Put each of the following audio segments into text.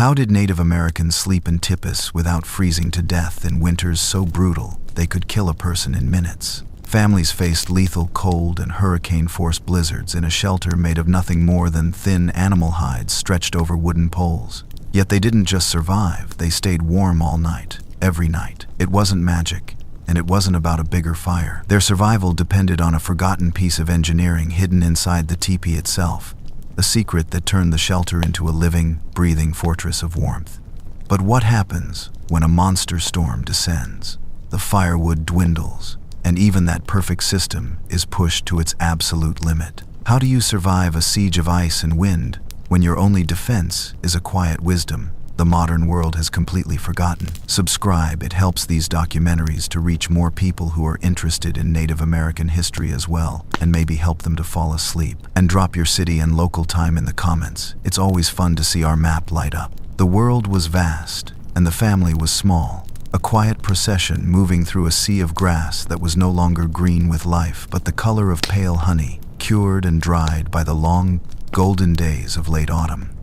How did Native Americans sleep in Tipis without freezing to death in winters so brutal they could kill a person in minutes? Families faced lethal cold and hurricane-force blizzards in a shelter made of nothing more than thin animal hides stretched over wooden poles. Yet they didn't just survive, they stayed warm all night, every night. It wasn't magic, and it wasn't about a bigger fire. Their survival depended on a forgotten piece of engineering hidden inside the teepee itself, a secret that turned the shelter into a living, breathing fortress of warmth. But what happens when a monster storm descends? The firewood dwindles, and even that perfect system is pushed to its absolute limit. How do you survive a siege of ice and wind when your only defense is a quiet wisdom the modern world has completely forgotten? Subscribe, it helps these documentaries to reach more people who are interested in Native American history as well, and maybe help them to fall asleep. And drop your city and local time in the comments. It's always fun to see our map light up. The world was vast, and the family was small. A quiet procession moving through a sea of grass that was no longer green with life, but the color of pale honey, cured and dried by the long, golden days of late autumn.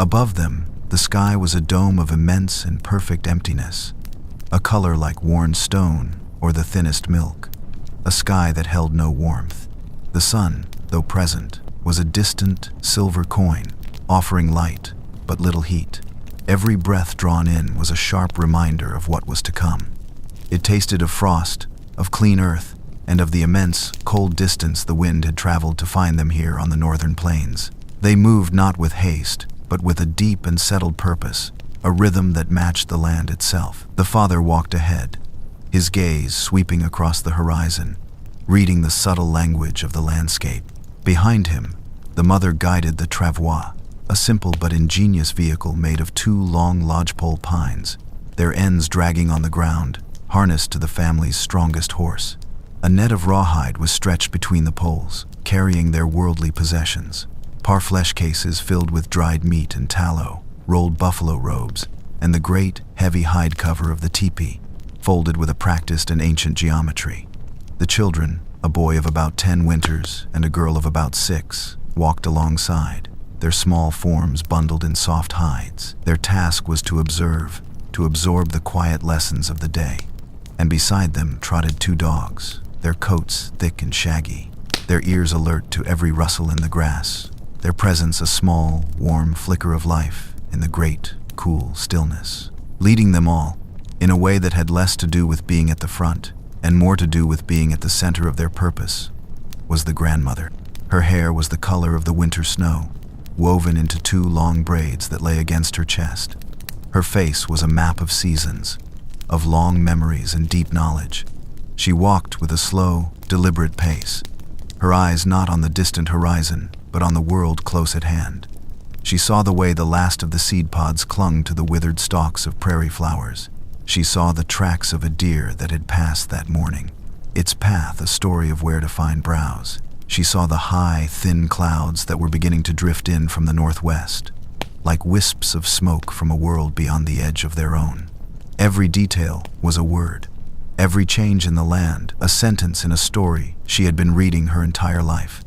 Above them, the sky was a dome of immense and perfect emptiness, a color like worn stone or the thinnest milk, a sky that held no warmth. The sun, though present, was a distant silver coin, offering light but little heat. Every breath drawn in was a sharp reminder of what was to come. It tasted of frost, of clean earth, and of the immense, cold distance the wind had traveled to find them here on the northern plains. They moved not with haste, but with a deep and settled purpose, a rhythm that matched the land itself. The father walked ahead, his gaze sweeping across the horizon, reading the subtle language of the landscape. Behind him, the mother guided the travois, a simple but ingenious vehicle made of two long lodgepole pines, their ends dragging on the ground, harnessed to the family's strongest horse. A net of rawhide was stretched between the poles, carrying their worldly possessions: parfleche cases filled with dried meat and tallow, rolled buffalo robes, and the great, heavy hide cover of the teepee, folded with a practiced and ancient geometry. The children, a boy of about 10 winters and a girl of about 6, walked alongside, their small forms bundled in soft hides. Their task was to observe, to absorb the quiet lessons of the day. And beside them trotted 2 dogs, their coats thick and shaggy, their ears alert to every rustle in the grass, their presence a small, warm flicker of life in the great, cool stillness. Leading them all, in a way that had less to do with being at the front and more to do with being at the center of their purpose, was the grandmother. Her hair was the color of the winter snow, woven into 2 long braids that lay against her chest. Her face was a map of seasons, of long memories and deep knowledge. She walked with a slow, deliberate pace, her eyes not on the distant horizon, but on the world close at hand. She saw the way the last of the seed pods clung to the withered stalks of prairie flowers. She saw the tracks of a deer that had passed that morning, its path a story of where to find browse. She saw the high, thin clouds that were beginning to drift in from the northwest, like wisps of smoke from a world beyond the edge of their own. Every detail was a word, every change in the land a sentence in a story she had been reading her entire life.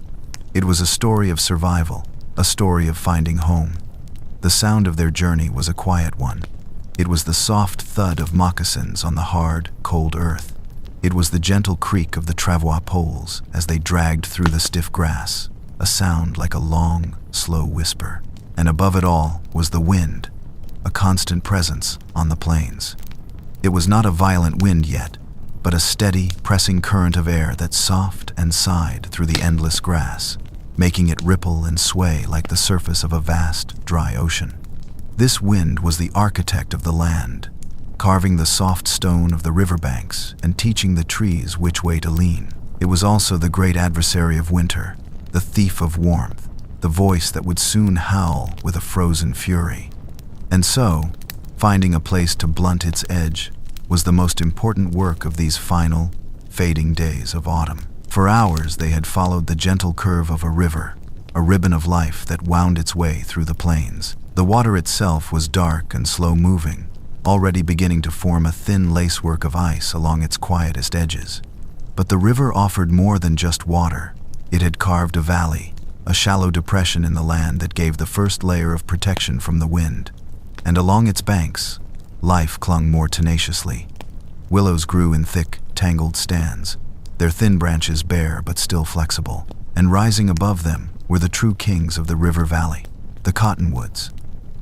It was a story of survival, a story of finding home. The sound of their journey was a quiet one. It was the soft thud of moccasins on the hard, cold earth. It was the gentle creak of the travois poles as they dragged through the stiff grass, a sound like a long, slow whisper. And above it all was the wind, a constant presence on the plains. It was not a violent wind yet, but a steady, pressing current of air that soughed and sighed through the endless grass, making it ripple and sway like the surface of a vast, dry ocean. This wind was the architect of the land, carving the soft stone of the riverbanks and teaching the trees which way to lean. It was also the great adversary of winter, the thief of warmth, the voice that would soon howl with a frozen fury. And so, finding a place to blunt its edge was the most important work of these final, fading days of autumn. For hours they had followed the gentle curve of a river, a ribbon of life that wound its way through the plains. The water itself was dark and slow-moving, already beginning to form a thin lacework of ice along its quietest edges. But the river offered more than just water. It had carved a valley, a shallow depression in the land that gave the first layer of protection from the wind. and along its banks, life clung more tenaciously. Willows grew in thick, tangled stands, their thin branches bare but still flexible, and rising above them were the true kings of the river valley, the cottonwoods.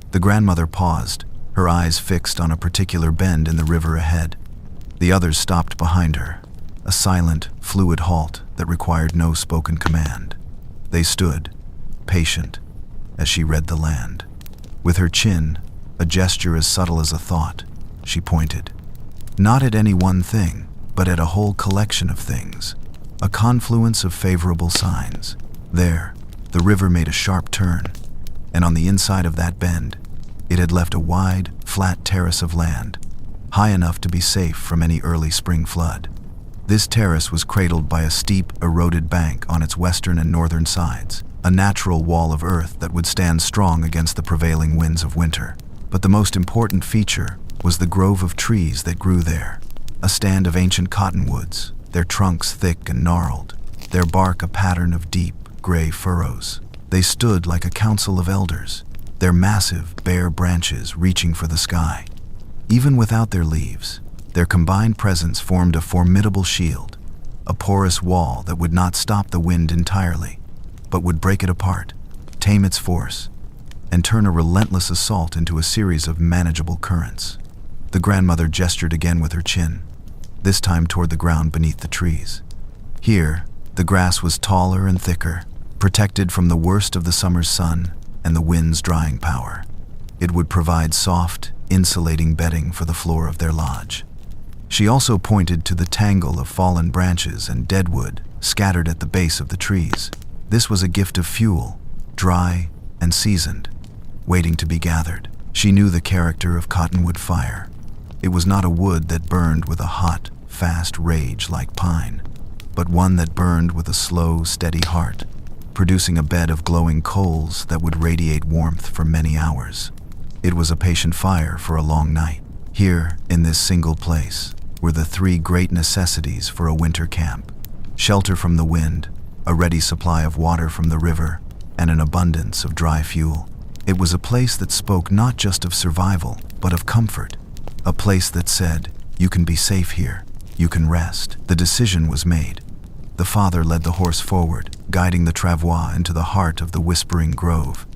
The grandmother paused, her eyes fixed on a particular bend in the river ahead. The others stopped behind her, a silent, fluid halt that required no spoken command. They stood, patient, as she read the land. With her chin, a gesture as subtle as a thought, she pointed. Not at any one thing, but at a whole collection of things, a confluence of favorable signs. There, the river made a sharp turn, and on the inside of that bend, it had left a wide, flat terrace of land, high enough to be safe from any early spring flood. This terrace was cradled by a steep, eroded bank on its western and northern sides, a natural wall of earth that would stand strong against the prevailing winds of winter. But the most important feature was the grove of trees that grew there, a stand of ancient cottonwoods, their trunks thick and gnarled, their bark a pattern of deep, gray furrows. They stood like a council of elders, their massive, bare branches reaching for the sky. Even without their leaves, their combined presence formed a formidable shield, a porous wall that would not stop the wind entirely, but would break it apart, tame its force, and turn a relentless assault into a series of manageable currents. The grandmother gestured again with her chin, this time toward the ground beneath the trees. Here, the grass was taller and thicker, protected from the worst of the summer's sun and the wind's drying power. It would provide soft, insulating bedding for the floor of their lodge. She also pointed to the tangle of fallen branches and dead wood scattered at the base of the trees. This was a gift of fuel, dry and seasoned, waiting to be gathered. She knew the character of cottonwood fire. It was not a wood that burned with a hot, fast rage like pine, but one that burned with a slow, steady heart, producing a bed of glowing coals that would radiate warmth for many hours. It was a patient fire for a long night. Here, in this single place, were the three great necessities for a winter camp: shelter from the wind, a ready supply of water from the river, and an abundance of dry fuel. It was a place that spoke not just of survival, but of comfort. A place that said, "You can be safe here. You can rest." The decision was made. The father led the horse forward, guiding the travois into the heart of the whispering grove.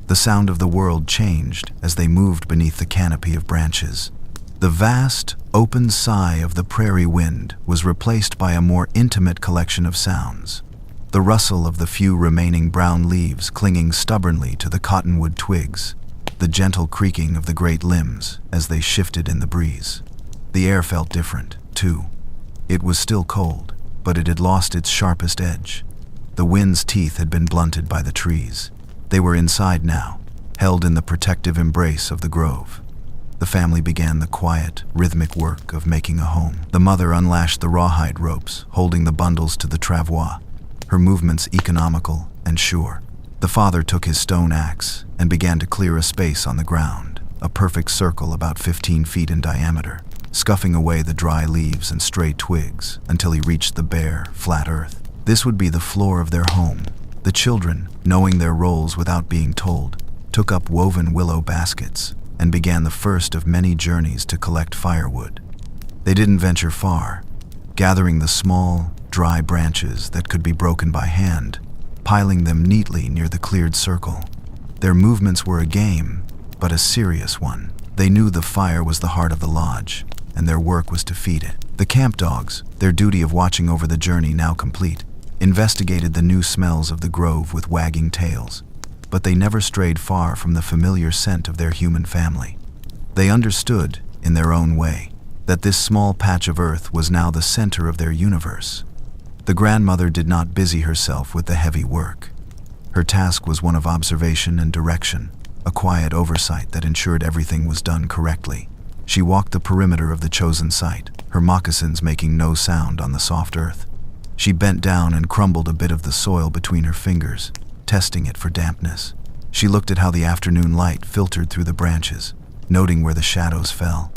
The sound of the world changed as they moved beneath the canopy of branches. The vast, open sigh of the prairie wind was replaced by a more intimate collection of sounds. The rustle of the few remaining brown leaves clinging stubbornly to the cottonwood twigs, the gentle creaking of the great limbs as they shifted in the breeze. The air felt different, too. It was still cold, but it had lost its sharpest edge. The wind's teeth had been blunted by the trees. They were inside now, held in the protective embrace of the grove. The family began the quiet, rhythmic work of making a home. The mother unlashed the rawhide ropes, holding the bundles to the travois, her movements economical and sure. The father took his stone axe and began to clear a space on the ground, a perfect circle about 15 feet in diameter, scuffing away the dry leaves and stray twigs until he reached the bare, flat earth. This would be the floor of their home. The children, knowing their roles without being told, took up woven willow baskets and began the first of many journeys to collect firewood. They didn't venture far, gathering the small, dry branches that could be broken by hand, piling them neatly near the cleared circle. Their movements were a game, but a serious one. They knew the fire was the heart of the lodge, and their work was to feed it. The camp dogs, their duty of watching over the journey now complete, investigated the new smells of the grove with wagging tails, but they never strayed far from the familiar scent of their human family. They understood, in their own way, that this small patch of earth was now the center of their universe. The grandmother did not busy herself with the heavy work. Her task was one of observation and direction, a quiet oversight that ensured everything was done correctly. She walked the perimeter of the chosen site, her moccasins making no sound on the soft earth. She bent down and crumbled a bit of the soil between her fingers, testing it for dampness. She looked at how the afternoon light filtered through the branches, noting where the shadows fell.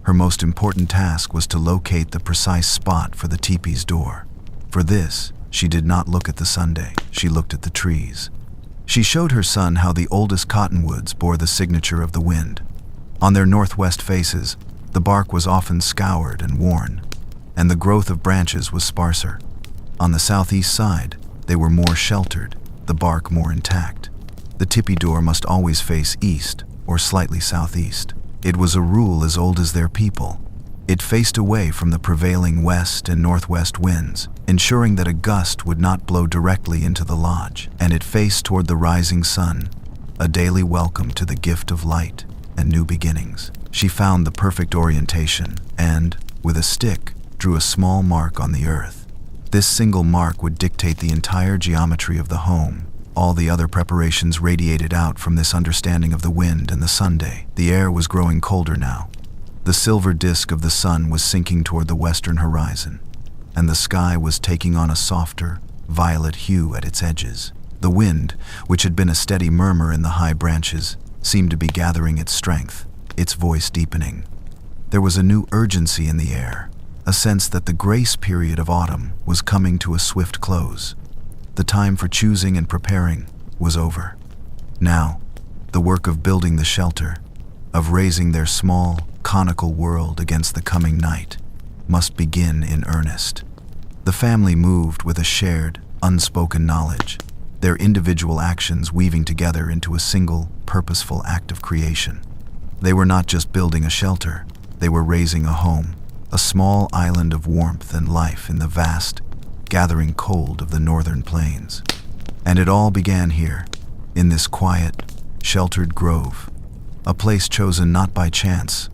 Her most important task was to locate the precise spot for the teepee's door. For this, she did not look at the Sunday, she looked at the trees. She showed her son how the oldest cottonwoods bore the signature of the wind, On their northwest faces, the bark was often scoured and worn, and the growth of branches was sparser. On the southeast side, they were more sheltered, the bark more intact. The tipi door must always face east or slightly southeast. It was a rule as old as their people. It faced away from the prevailing west and northwest winds, ensuring that a gust would not blow directly into the lodge, and it faced toward the rising sun, a daily welcome to the gift of light and new beginnings. She found the perfect orientation and, with a stick, drew a small mark on the earth. This single mark would dictate the entire geometry of the home. All the other preparations radiated out from this understanding of the wind and the Sunday. The air was growing colder now. The silver disk of the sun was sinking toward the western horizon, and the sky was taking on a softer, violet hue at its edges. The wind, which had been a steady murmur in the high branches, seemed to be gathering its strength, its voice deepening. There was a new urgency in the air, a sense that the grace period of autumn was coming to a swift close. The time for choosing and preparing was over. Now, the work of building the shelter, of raising their small, conical world against the coming night, must begin in earnest. The family moved with a shared, unspoken knowledge, their individual actions weaving together into a single, purposeful act of creation. They were not just building a shelter, they were raising a home, a small island of warmth and life in the vast, gathering cold of the northern plains. And it all began here, in this quiet, sheltered grove, a place chosen not by chance,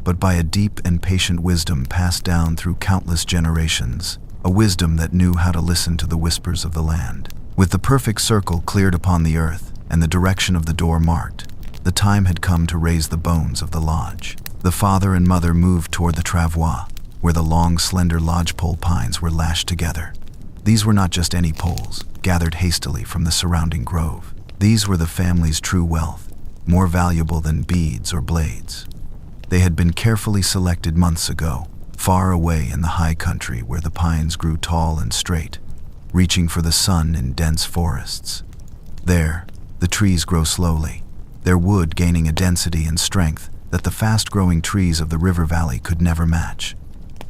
but by a deep and patient wisdom passed down through countless generations, a wisdom that knew how to listen to the whispers of the land. With the perfect circle cleared upon the earth and the direction of the door marked, the time had come to raise the bones of the lodge. The father and mother moved toward the travois, where the long, slender lodgepole pines were lashed together. These were not just any poles, gathered hastily from the surrounding grove. These were the family's true wealth, more valuable than beads or blades. They had been carefully selected months ago, far away in the high country where the pines grew tall and straight, reaching for the sun in dense forests. There, the trees grow slowly, their wood gaining a density and strength that the fast-growing trees of the river valley could never match.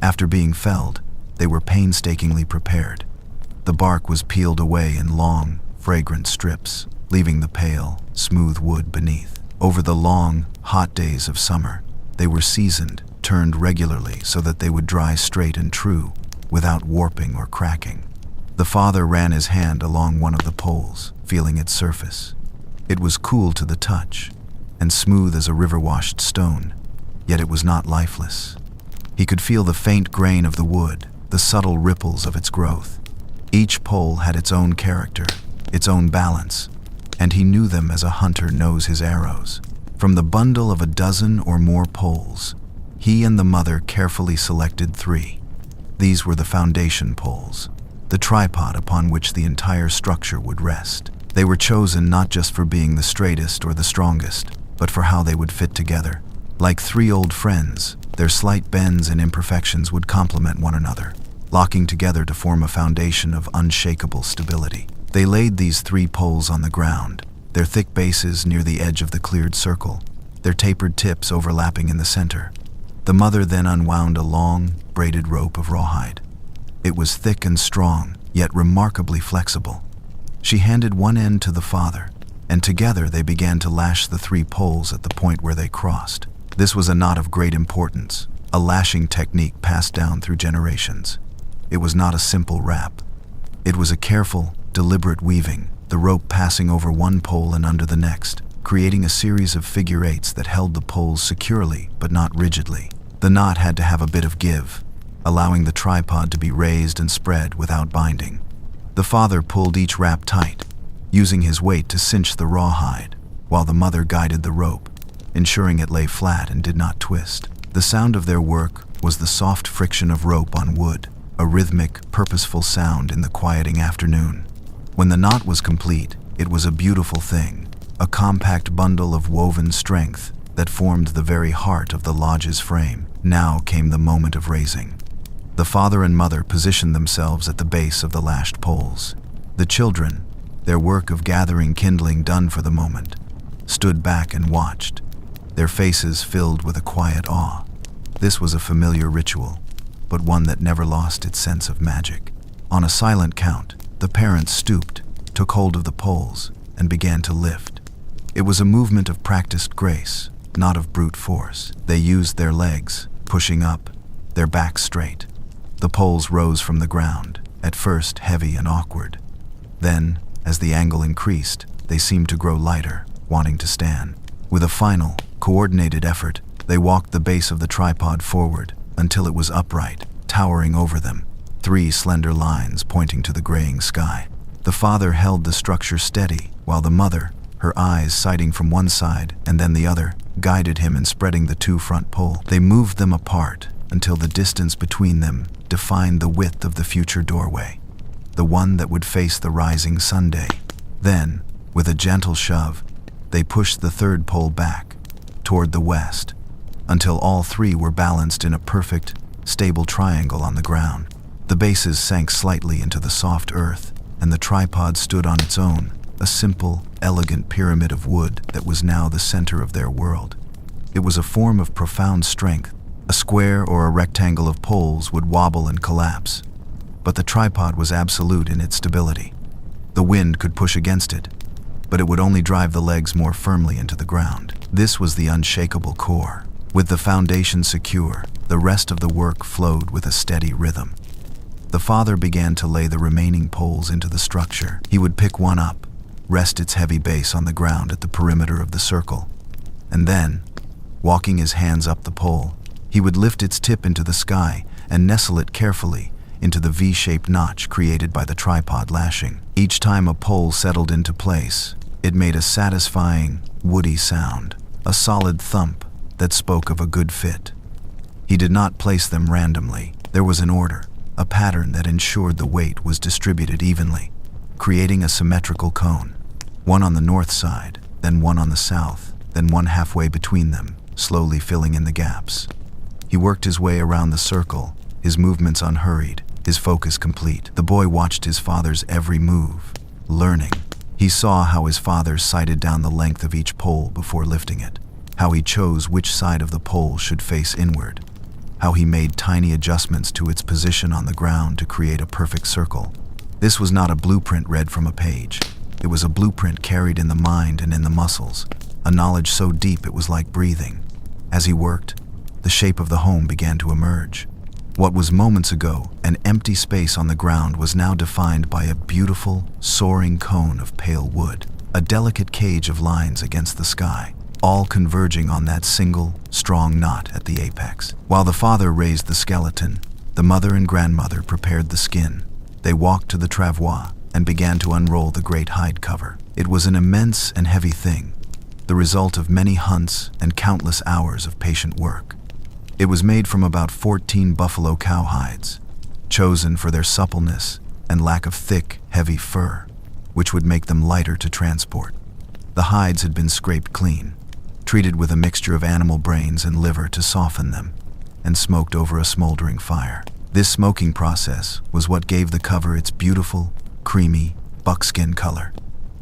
After being felled, they were painstakingly prepared. The bark was peeled away in long, fragrant strips, leaving the pale, smooth wood beneath. Over the long, hot days of summer, they were seasoned, turned regularly so that they would dry straight and true, without warping or cracking. The father ran his hand along one of the poles, feeling its surface. It was cool to the touch, and smooth as a river-washed stone, yet it was not lifeless. He could feel the faint grain of the wood, the subtle ripples of its growth. Each pole had its own character, its own balance, and he knew them as a hunter knows his arrows. From the bundle of a dozen or more poles, he and the mother carefully selected 3. These were the foundation poles, the tripod upon which the entire structure would rest. They were chosen not just for being the straightest or the strongest, but for how they would fit together. Like 3 old friends, their slight bends and imperfections would complement one another, locking together to form a foundation of unshakable stability. They laid these 3 poles on the ground, their thick bases near the edge of the cleared circle, their tapered tips overlapping in the center. The mother then unwound a long, braided rope of rawhide. It was thick and strong, yet remarkably flexible. She handed one end to the father, and together they began to lash the 3 poles at the point where they crossed. This was a knot of great importance, a lashing technique passed down through generations. It was not a simple wrap. It was a careful, deliberate weaving, the rope passing over one pole and under the next, creating a series of figure eights that held the poles securely but not rigidly. The knot had to have a bit of give, allowing the tripod to be raised and spread without binding. The father pulled each wrap tight, using his weight to cinch the rawhide, while the mother guided the rope, ensuring it lay flat and did not twist. The sound of their work was the soft friction of rope on wood, a rhythmic, purposeful sound in the quieting afternoon. When the knot was complete, it was a beautiful thing, a compact bundle of woven strength that formed the very heart of the lodge's frame. Now came the moment of raising. The father and mother positioned themselves at the base of the lashed poles. The children, their work of gathering kindling done for the moment, stood back and watched. their faces filled with a quiet awe. This was a familiar ritual, but one that never lost its sense of magic. On a silent count, the parents stooped, took hold of the poles, and began to lift. It was a movement of practiced grace, not of brute force. They used their legs, pushing up, their backs straight. The poles rose from the ground, at first heavy and awkward. Then, as the angle increased, they seemed to grow lighter, wanting to stand. With a final, coordinated effort, they walked the base of the tripod forward until it was upright, towering over them, 3 slender lines pointing to the graying sky. The father held the structure steady, while the mother, her eyes sighting from one side and then the other, guided him in spreading the 2 front poles. They moved them apart until the distance between them defined the width of the future doorway, the one that would face the rising Sunday. Then, with a gentle shove, they pushed the 3rd pole back, toward the west, until all 3 were balanced in a perfect, stable triangle on the ground. The bases sank slightly into the soft earth, and the tripod stood on its own, a simple, elegant pyramid of wood that was now the center of their world. It was a form of profound strength. A square or a rectangle of poles would wobble and collapse, but the tripod was absolute in its stability. The wind could push against it, but it would only drive the legs more firmly into the ground. This was the unshakable core. With the foundation secure, the rest of the work flowed with a steady rhythm. The father began to lay the remaining poles into the structure. He would pick one up, rest its heavy base on the ground at the perimeter of the circle, and then, walking his hands up the pole, he would lift its tip into the sky and nestle it carefully into the V-shaped notch created by the tripod lashing. Each time a pole settled into place, it made a satisfying, woody sound, a solid thump that spoke of a good fit. He did not place them randomly. There was an order, a pattern that ensured the weight was distributed evenly, creating a symmetrical cone, one on the north side, then one on the south, then one halfway between them, slowly filling in the gaps. He worked his way around the circle, his movements unhurried, his focus complete. The boy watched his father's every move, learning. He saw how his father sighted down the length of each pole before lifting it, how he chose which side of the pole should face inward, how he made tiny adjustments to its position on the ground to create a perfect circle. This was not a blueprint read from a page. It was a blueprint carried in the mind and in the muscles, a knowledge so deep it was like breathing. As he worked, the shape of the home began to emerge. What was moments ago an empty space on the ground was now defined by a beautiful, soaring cone of pale wood, a delicate cage of lines against the sky, all converging on that single, strong knot at the apex. While the father raised the skeleton, the mother and grandmother prepared the skin. They walked to the travois and began to unroll the great hide cover. It was an immense and heavy thing, the result of many hunts and countless hours of patient work. It was made from about 14 buffalo cow hides, chosen for their suppleness and lack of thick, heavy fur, which would make them lighter to transport. The hides had been scraped clean, treated with a mixture of animal brains and liver to soften them, and smoked over a smoldering fire. This smoking process was what gave the cover its beautiful, creamy, buckskin color,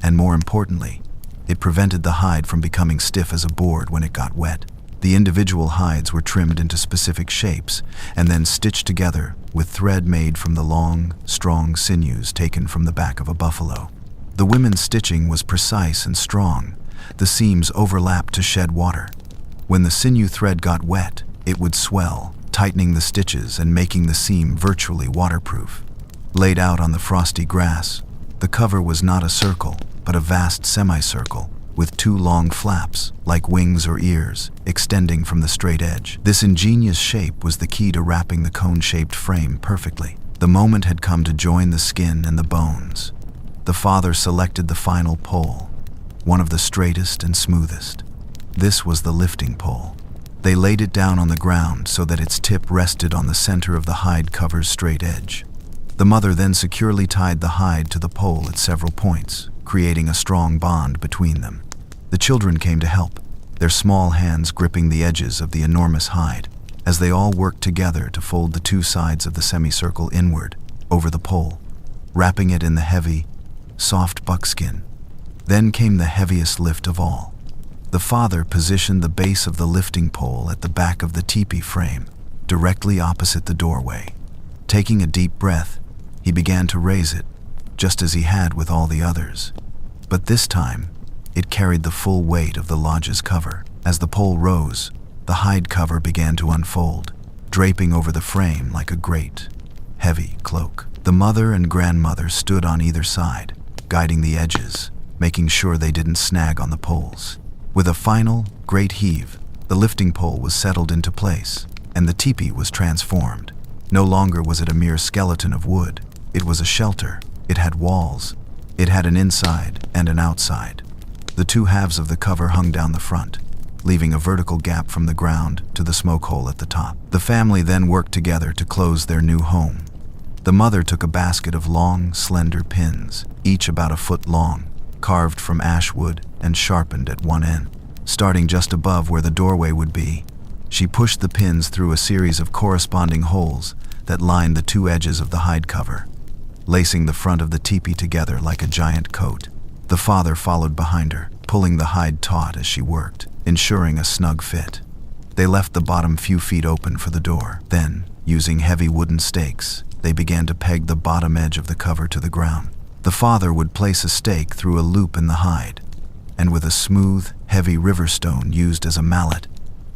and more importantly, it prevented the hide from becoming stiff as a board when it got wet. The individual hides were trimmed into specific shapes and then stitched together with thread made from the long, strong sinews taken from the back of a buffalo. The women's stitching was precise and strong. The seams overlapped to shed water. When the sinew thread got wet, it would swell, tightening the stitches and making the seam virtually waterproof. Laid out on the frosty grass, the cover was not a circle, but a vast semicircle, with 2 long flaps, like wings or ears, extending from the straight edge. This ingenious shape was the key to wrapping the cone-shaped frame perfectly. The moment had come to join the skin and the bones. The father selected the final pole, one of the straightest and smoothest. This was the lifting pole. They laid it down on the ground so that its tip rested on the center of the hide cover's straight edge. The mother then securely tied the hide to the pole at several points, creating a strong bond between them. The children came to help, their small hands gripping the edges of the enormous hide, as they all worked together to fold the 2 sides of the semicircle inward, over the pole, wrapping it in the heavy, soft buckskin. Then came the heaviest lift of all. The father positioned the base of the lifting pole at the back of the teepee frame, directly opposite the doorway. Taking a deep breath, he began to raise it, just as he had with all the others. But this time, it carried the full weight of the lodge's cover. As the pole rose, the hide cover began to unfold, draping over the frame like a great, heavy cloak. The mother and grandmother stood on either side, guiding the edges, making sure they didn't snag on the poles. With a final, great heave, the lifting pole was settled into place, and the teepee was transformed. No longer was it a mere skeleton of wood. It was a shelter. It had walls. It had an inside and an outside. The two halves of the cover hung down the front, leaving a vertical gap from the ground to the smoke hole at the top. The family then worked together to close their new home. The mother took a basket of long, slender pins, each about a foot long, carved from ash wood and sharpened at one end. Starting just above where the doorway would be, she pushed the pins through a series of corresponding holes that lined the two edges of the hide cover, lacing the front of the teepee together like a giant coat. The father followed behind her, pulling the hide taut as she worked, ensuring a snug fit. They left the bottom few feet open for the door. Then, using heavy wooden stakes, they began to peg the bottom edge of the cover to the ground. The father would place a stake through a loop in the hide, and with a smooth, heavy river stone used as a mallet,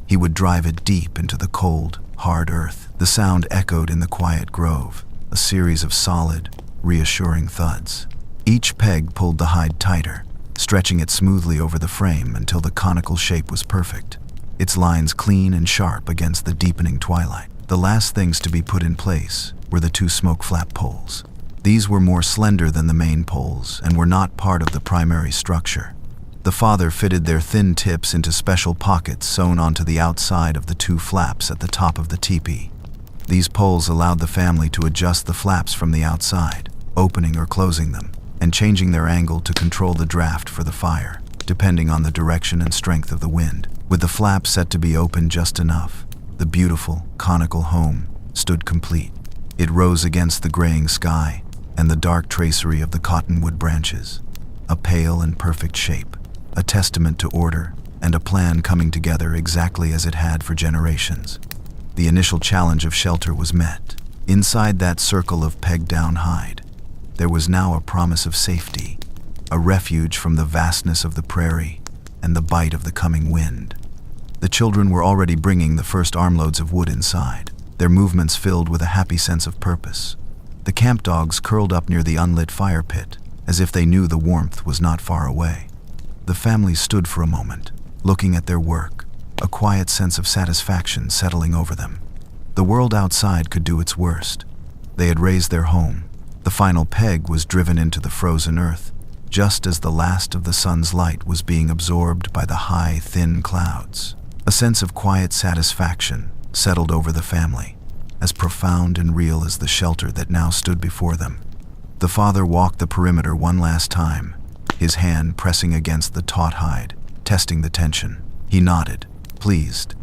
he would drive it deep into the cold, hard earth. The sound echoed in the quiet grove, a series of solid, reassuring thuds. Each peg pulled the hide tighter, stretching it smoothly over the frame until the conical shape was perfect, its lines clean and sharp against the deepening twilight. The last things to be put in place were the two smoke flap poles. These were more slender than the main poles and were not part of the primary structure. The father fitted their thin tips into special pockets sewn onto the outside of the two flaps at the top of the teepee. These poles allowed the family to adjust the flaps from the outside, opening or closing them, and changing their angle to control the draft for the fire, depending on the direction and strength of the wind. With the flaps set to be open just enough, the beautiful, conical home stood complete. It rose against the graying sky and the dark tracery of the cottonwood branches, a pale and perfect shape, a testament to order and a plan coming together exactly as it had for generations. The initial challenge of shelter was met. Inside that circle of pegged-down hide, there was now a promise of safety, a refuge from the vastness of the prairie and the bite of the coming wind. The children were already bringing the first armloads of wood inside, their movements filled with a happy sense of purpose. The camp dogs curled up near the unlit fire pit, as if they knew the warmth was not far away. The family stood for a moment, looking at their work, a quiet sense of satisfaction settling over them. The world outside could do its worst. They had raised their home. The final peg was driven into the frozen earth, just as the last of the sun's light was being absorbed by the high, thin clouds. A sense of quiet satisfaction settled over the family, as profound and real as the shelter that now stood before them. The father walked the perimeter one last time, his hand pressing against the taut hide, testing the tension. He nodded, pleased.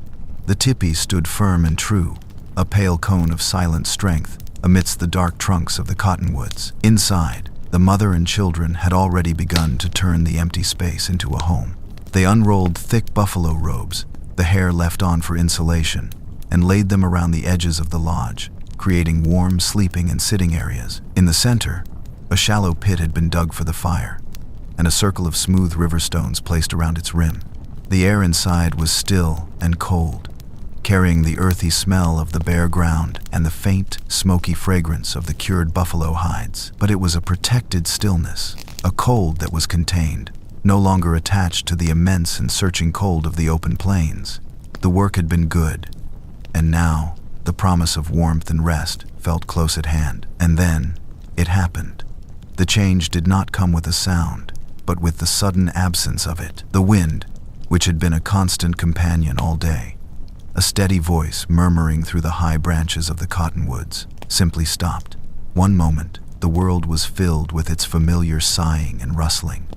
The teepee stood firm and true, a pale cone of silent strength amidst the dark trunks of the cottonwoods. Inside, the mother and children had already begun to turn the empty space into a home. They unrolled thick buffalo robes, the hair left on for insulation, and laid them around the edges of the lodge, creating warm sleeping and sitting areas. In the center, a shallow pit had been dug for the fire, and a circle of smooth river stones placed around its rim. The air inside was still and cold, carrying the earthy smell of the bare ground and the faint, smoky fragrance of the cured buffalo hides. But it was a protected stillness, a cold that was contained, no longer attached to the immense and searching cold of the open plains. The work had been good, and now the promise of warmth and rest felt close at hand. And then it happened. The change did not come with a sound, but with the sudden absence of it. The wind, which had been a constant companion all day, a steady voice murmuring through the high branches of the cottonwoods, simply stopped. One moment, the world was filled with its familiar sighing and rustling.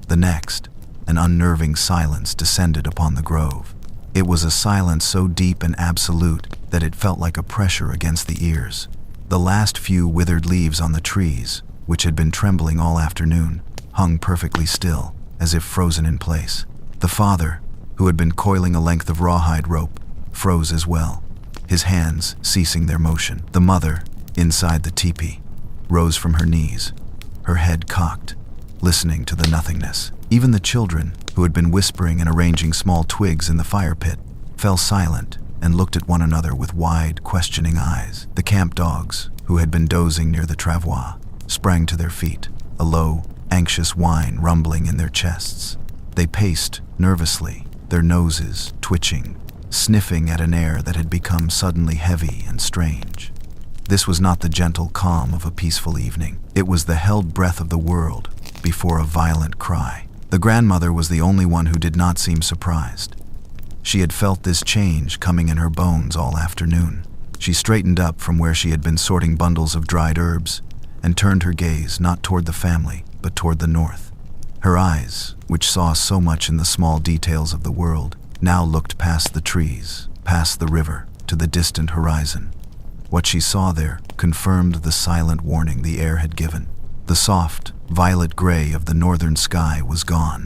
The next, an unnerving silence descended upon the grove. It was a silence so deep and absolute that it felt like a pressure against the ears. The last few withered leaves on the trees, which had been trembling all afternoon, hung perfectly still, as if frozen in place. The father, who had been coiling a length of rawhide rope, froze as well, his hands ceasing their motion. The mother, inside the teepee, rose from her knees, her head cocked, listening to the nothingness. Even the children, who had been whispering and arranging small twigs in the fire pit, fell silent and looked at one another with wide, questioning eyes. The camp dogs, who had been dozing near the travois, sprang to their feet, a low, anxious whine rumbling in their chests. They paced nervously, their noses twitching, sniffing at an air that had become suddenly heavy and strange. This was not the gentle calm of a peaceful evening. It was the held breath of the world before a violent cry. The grandmother was the only one who did not seem surprised. She had felt this change coming in her bones all afternoon. She straightened up from where she had been sorting bundles of dried herbs and turned her gaze not toward the family, but toward the north. Her eyes, which saw so much in the small details of the world, now looked past the trees, past the river, to the distant horizon. What she saw there confirmed the silent warning the air had given. The soft, violet gray of the northern sky was gone.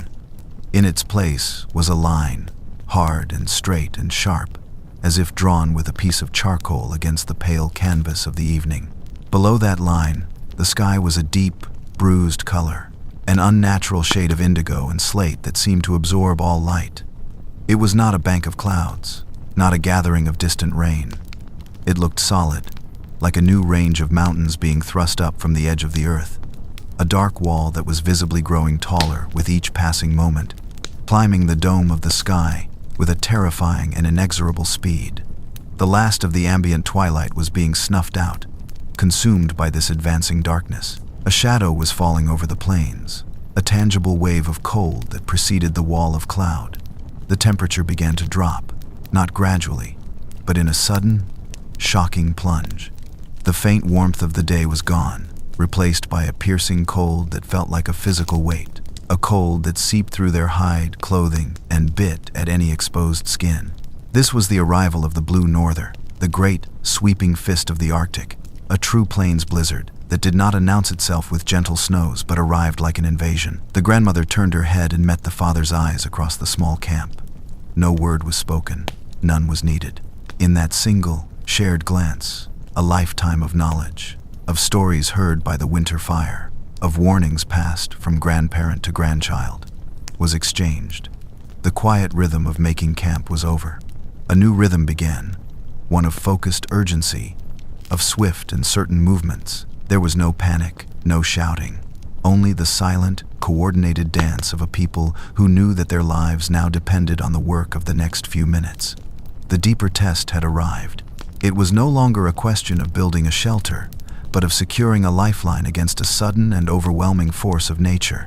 In its place was a line, hard and straight and sharp, as if drawn with a piece of charcoal against the pale canvas of the evening. Below that line, the sky was a deep, bruised color, an unnatural shade of indigo and slate that seemed to absorb all light. It was not a bank of clouds, not a gathering of distant rain. It looked solid, like a new range of mountains being thrust up from the edge of the earth, a dark wall that was visibly growing taller with each passing moment, climbing the dome of the sky with a terrifying and inexorable speed. The last of the ambient twilight was being snuffed out, consumed by this advancing darkness. A shadow was falling over the plains, a tangible wave of cold that preceded the wall of cloud. The temperature began to drop, not gradually, but in a sudden, shocking plunge. The faint warmth of the day was gone, replaced by a piercing cold that felt like a physical weight, a cold that seeped through their hide, clothing, and bit at any exposed skin. This was the arrival of the blue norther, the great, sweeping fist of the Arctic, a true plains blizzard that did not announce itself with gentle snows but arrived like an invasion. The grandmother turned her head and met the father's eyes across the small camp. No word was spoken, none was needed. In that single, shared glance, a lifetime of knowledge, of stories heard by the winter fire, of warnings passed from grandparent to grandchild, was exchanged. The quiet rhythm of making camp was over. A new rhythm began, one of focused urgency, of swift and certain movements. There was no panic, no shouting, only the silent, coordinated dance of a people who knew that their lives now depended on the work of the next few minutes. The deeper test had arrived. It was no longer a question of building a shelter, but of securing a lifeline against a sudden and overwhelming force of nature.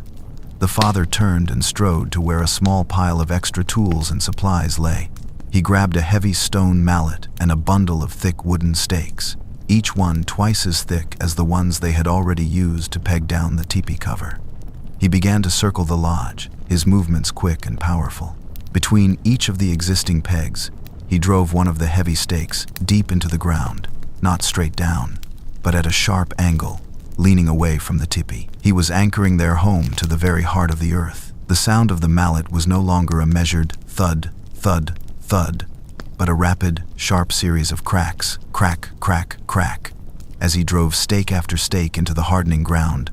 The father turned and strode to where a small pile of extra tools and supplies lay. He grabbed a heavy stone mallet and a bundle of thick wooden stakes, each one twice as thick as the ones they had already used to peg down the teepee cover. He began to circle the lodge, his movements quick and powerful. Between each of the existing pegs, he drove one of the heavy stakes deep into the ground, not straight down, but at a sharp angle, leaning away from the teepee. He was anchoring their home to the very heart of the earth. The sound of the mallet was no longer a measured thud, thud, thud, but a rapid, sharp series of cracks, crack, crack, crack, as he drove stake after stake into the hardening ground,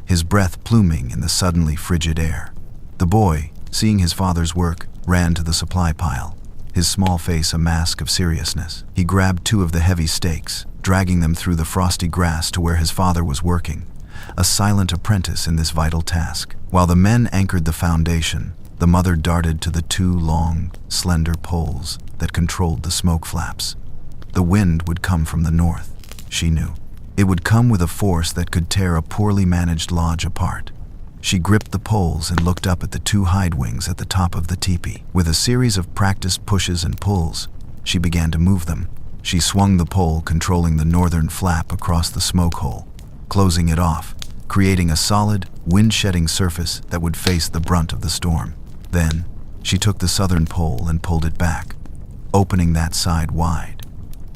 his breath pluming in the suddenly frigid air. The boy, seeing his father's work, ran to the supply pile, his small face a mask of seriousness. He grabbed two of the heavy stakes, dragging them through the frosty grass to where his father was working, a silent apprentice in this vital task. While the men anchored the foundation, the mother darted to the two long, slender poles that controlled the smoke flaps. The wind would come from the north, she knew. It would come with a force that could tear a poorly managed lodge apart. She gripped the poles and looked up at the two hide wings at the top of the teepee. With a series of practiced pushes and pulls, she began to move them. She swung the pole controlling the northern flap across the smoke hole, closing it off, creating a solid, wind-shedding surface that would face the brunt of the storm. Then, she took the southern pole and pulled it back, opening that side wide.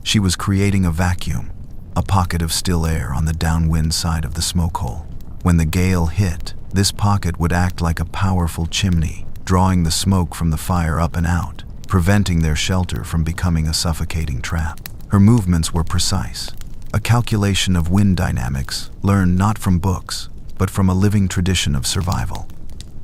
She was creating a vacuum, a pocket of still air on the downwind side of the smoke hole. When the gale hit, this pocket would act like a powerful chimney, drawing the smoke from the fire up and out, preventing their shelter from becoming a suffocating trap. Her movements were precise, a calculation of wind dynamics learned not from books, but from a living tradition of survival.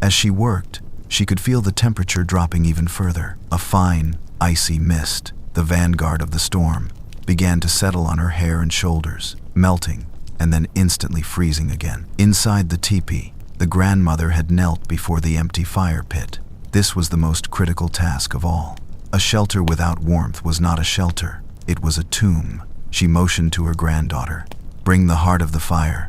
As she worked, she could feel the temperature dropping even further. A fine, icy mist, the vanguard of the storm, began to settle on her hair and shoulders, melting and then instantly freezing again. Inside the teepee, the grandmother had knelt before the empty fire pit. This was the most critical task of all. A shelter without warmth was not a shelter, it was a tomb. She motioned to her granddaughter. "Bring the heart of the fire,"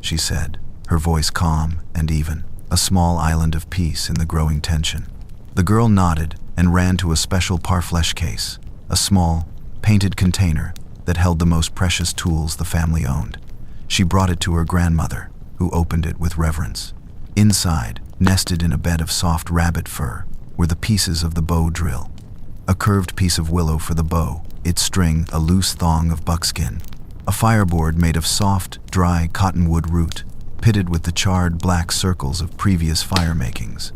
she said, her voice calm and even, a small island of peace in the growing tension. The girl nodded and ran to a special parfleche case, a small, painted container that held the most precious tools the family owned. She brought it to her grandmother, who opened it with reverence. Inside, nested in a bed of soft rabbit fur, were the pieces of the bow drill. A curved piece of willow for the bow, its string a loose thong of buckskin. A fireboard made of soft, dry cottonwood root, pitted with the charred black circles of previous fire makings.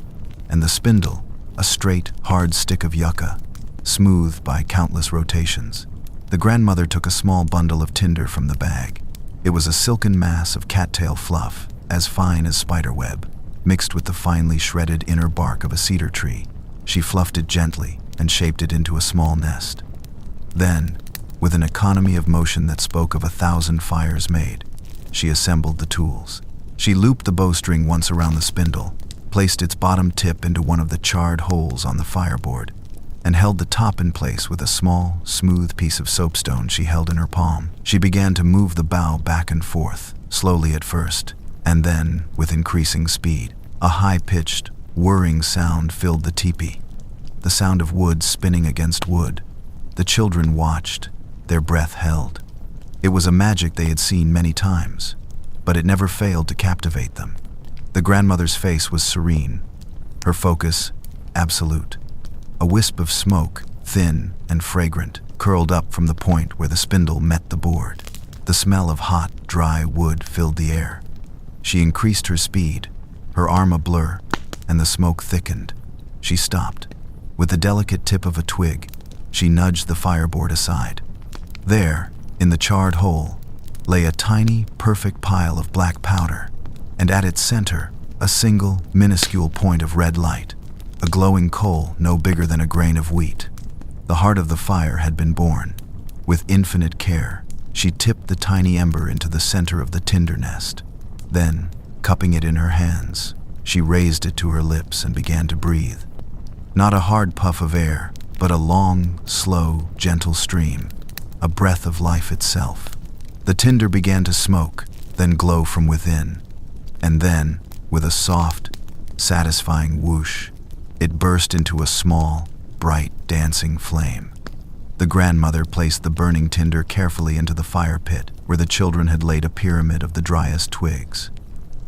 And the spindle, a straight, hard stick of yucca, smoothed by countless rotations. The grandmother took a small bundle of tinder from the bag. It was a silken mass of cattail fluff, as fine as spiderweb, mixed with the finely shredded inner bark of a cedar tree. She fluffed it gently and shaped it into a small nest. Then, with an economy of motion that spoke of 1,000 fires made, she assembled the tools. She looped the bowstring once around the spindle, placed its bottom tip into one of the charred holes on the fireboard, and held the top in place with a small, smooth piece of soapstone she held in her palm. She began to move the bow back and forth, slowly at first, and then, with increasing speed. A high-pitched, whirring sound filled the teepee, the sound of wood spinning against wood. The children watched, their breath held. It was a magic they had seen many times, but it never failed to captivate them. The grandmother's face was serene, her focus absolute. A wisp of smoke, thin and fragrant, curled up from the point where the spindle met the board. The smell of hot, dry wood filled the air. She increased her speed, her arm a blur, and the smoke thickened. She stopped. With the delicate tip of a twig, she nudged the fireboard aside. There, in the charred hole, lay a tiny, perfect pile of black powder, and at its center, a single, minuscule point of red light, a glowing coal no bigger than a grain of wheat. The heart of the fire had been born. With infinite care, she tipped the tiny ember into the center of the tinder nest. Then, cupping it in her hands, she raised it to her lips and began to breathe. Not a hard puff of air, but a long, slow, gentle stream, a breath of life itself. The tinder began to smoke, then glow from within, and then, with a soft, satisfying whoosh, it burst into a small, bright, dancing flame. The grandmother placed the burning tinder carefully into the fire pit, where the children had laid a pyramid of the driest twigs.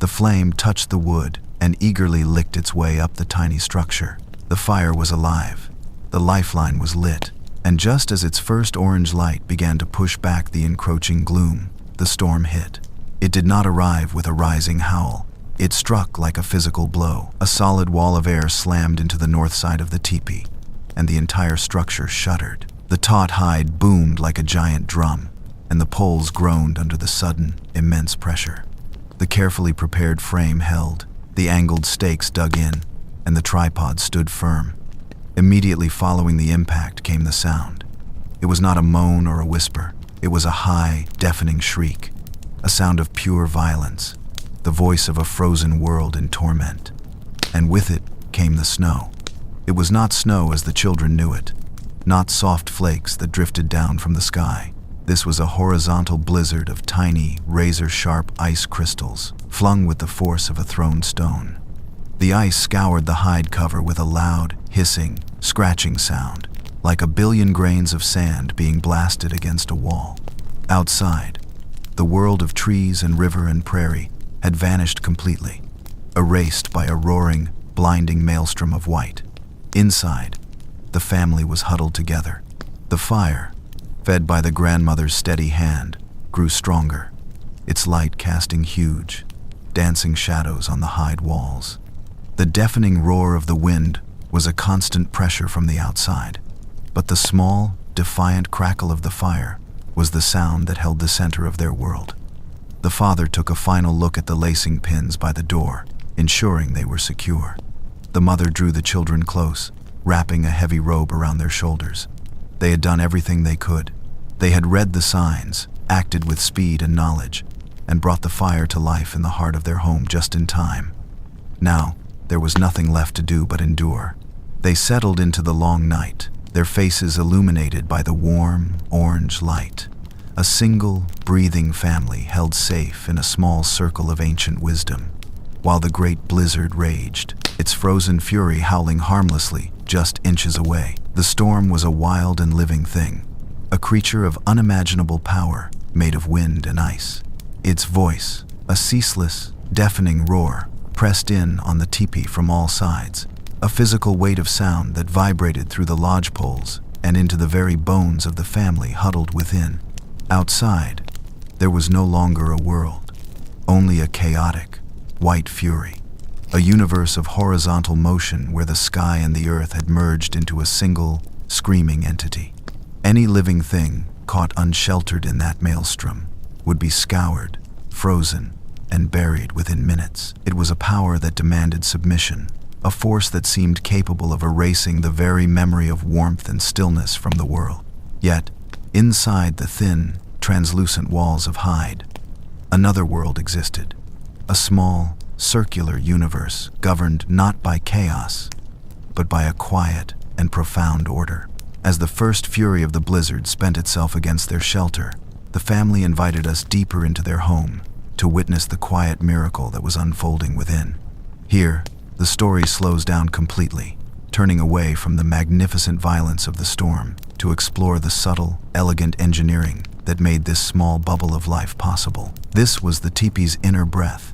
The flame touched the wood and eagerly licked its way up the tiny structure. The fire was alive. The lifeline was lit, and just as its first orange light began to push back the encroaching gloom, the storm hit. It did not arrive with a rising howl. It struck like a physical blow. A solid wall of air slammed into the north side of the teepee, and the entire structure shuddered. The taut hide boomed like a giant drum, and the poles groaned under the sudden, immense pressure. The carefully prepared frame held, the angled stakes dug in, and the tripod stood firm. Immediately following the impact came the sound. It was not a moan or a whisper. It was a high, deafening shriek, a sound of pure violence, the voice of a frozen world in torment. And with it came the snow. It was not snow as the children knew it, not soft flakes that drifted down from the sky. This was a horizontal blizzard of tiny, razor-sharp ice crystals, flung with the force of a thrown stone. The ice scoured the hide cover with a loud, hissing, scratching sound, like a billion grains of sand being blasted against a wall. Outside, the world of trees and river and prairie had vanished completely, erased by a roaring, blinding maelstrom of white. Inside, the family was huddled together. The fire, fed by the grandmother's steady hand, grew stronger, its light casting huge, dancing shadows on the hide walls. The deafening roar of the wind was a constant pressure from the outside, but the small, defiant crackle of the fire was the sound that held the center of their world. The father took a final look at the lacing pins by the door, ensuring they were secure. The mother drew the children close, wrapping a heavy robe around their shoulders. They had done everything they could. They had read the signs, acted with speed and knowledge, and brought the fire to life in the heart of their home just in time. Now, there was nothing left to do but endure. They settled into the long night, their faces illuminated by the warm, orange light. A single, breathing family held safe in a small circle of ancient wisdom, while the great blizzard raged, its frozen fury howling harmlessly just inches away. The storm was a wild and living thing, a creature of unimaginable power made of wind and ice. Its voice, a ceaseless, deafening roar, pressed in on the teepee from all sides, a physical weight of sound that vibrated through the lodge poles and into the very bones of the family huddled within. Outside, there was no longer a world, only a chaotic, white fury, a universe of horizontal motion where the sky and the earth had merged into a single, screaming entity. Any living thing caught unsheltered in that maelstrom would be scoured, frozen, and buried within minutes. It was a power that demanded submission, a force that seemed capable of erasing the very memory of warmth and stillness from the world. Yet, inside the thin, translucent walls of hide, another world existed, a small, circular universe governed not by chaos, but by a quiet and profound order. As the first fury of the blizzard spent itself against their shelter, the family invited us deeper into their home to witness the quiet miracle that was unfolding within. Here, the story slows down completely, turning away from the magnificent violence of the storm to explore the subtle, elegant engineering that made this small bubble of life possible. This was the teepee's inner breath,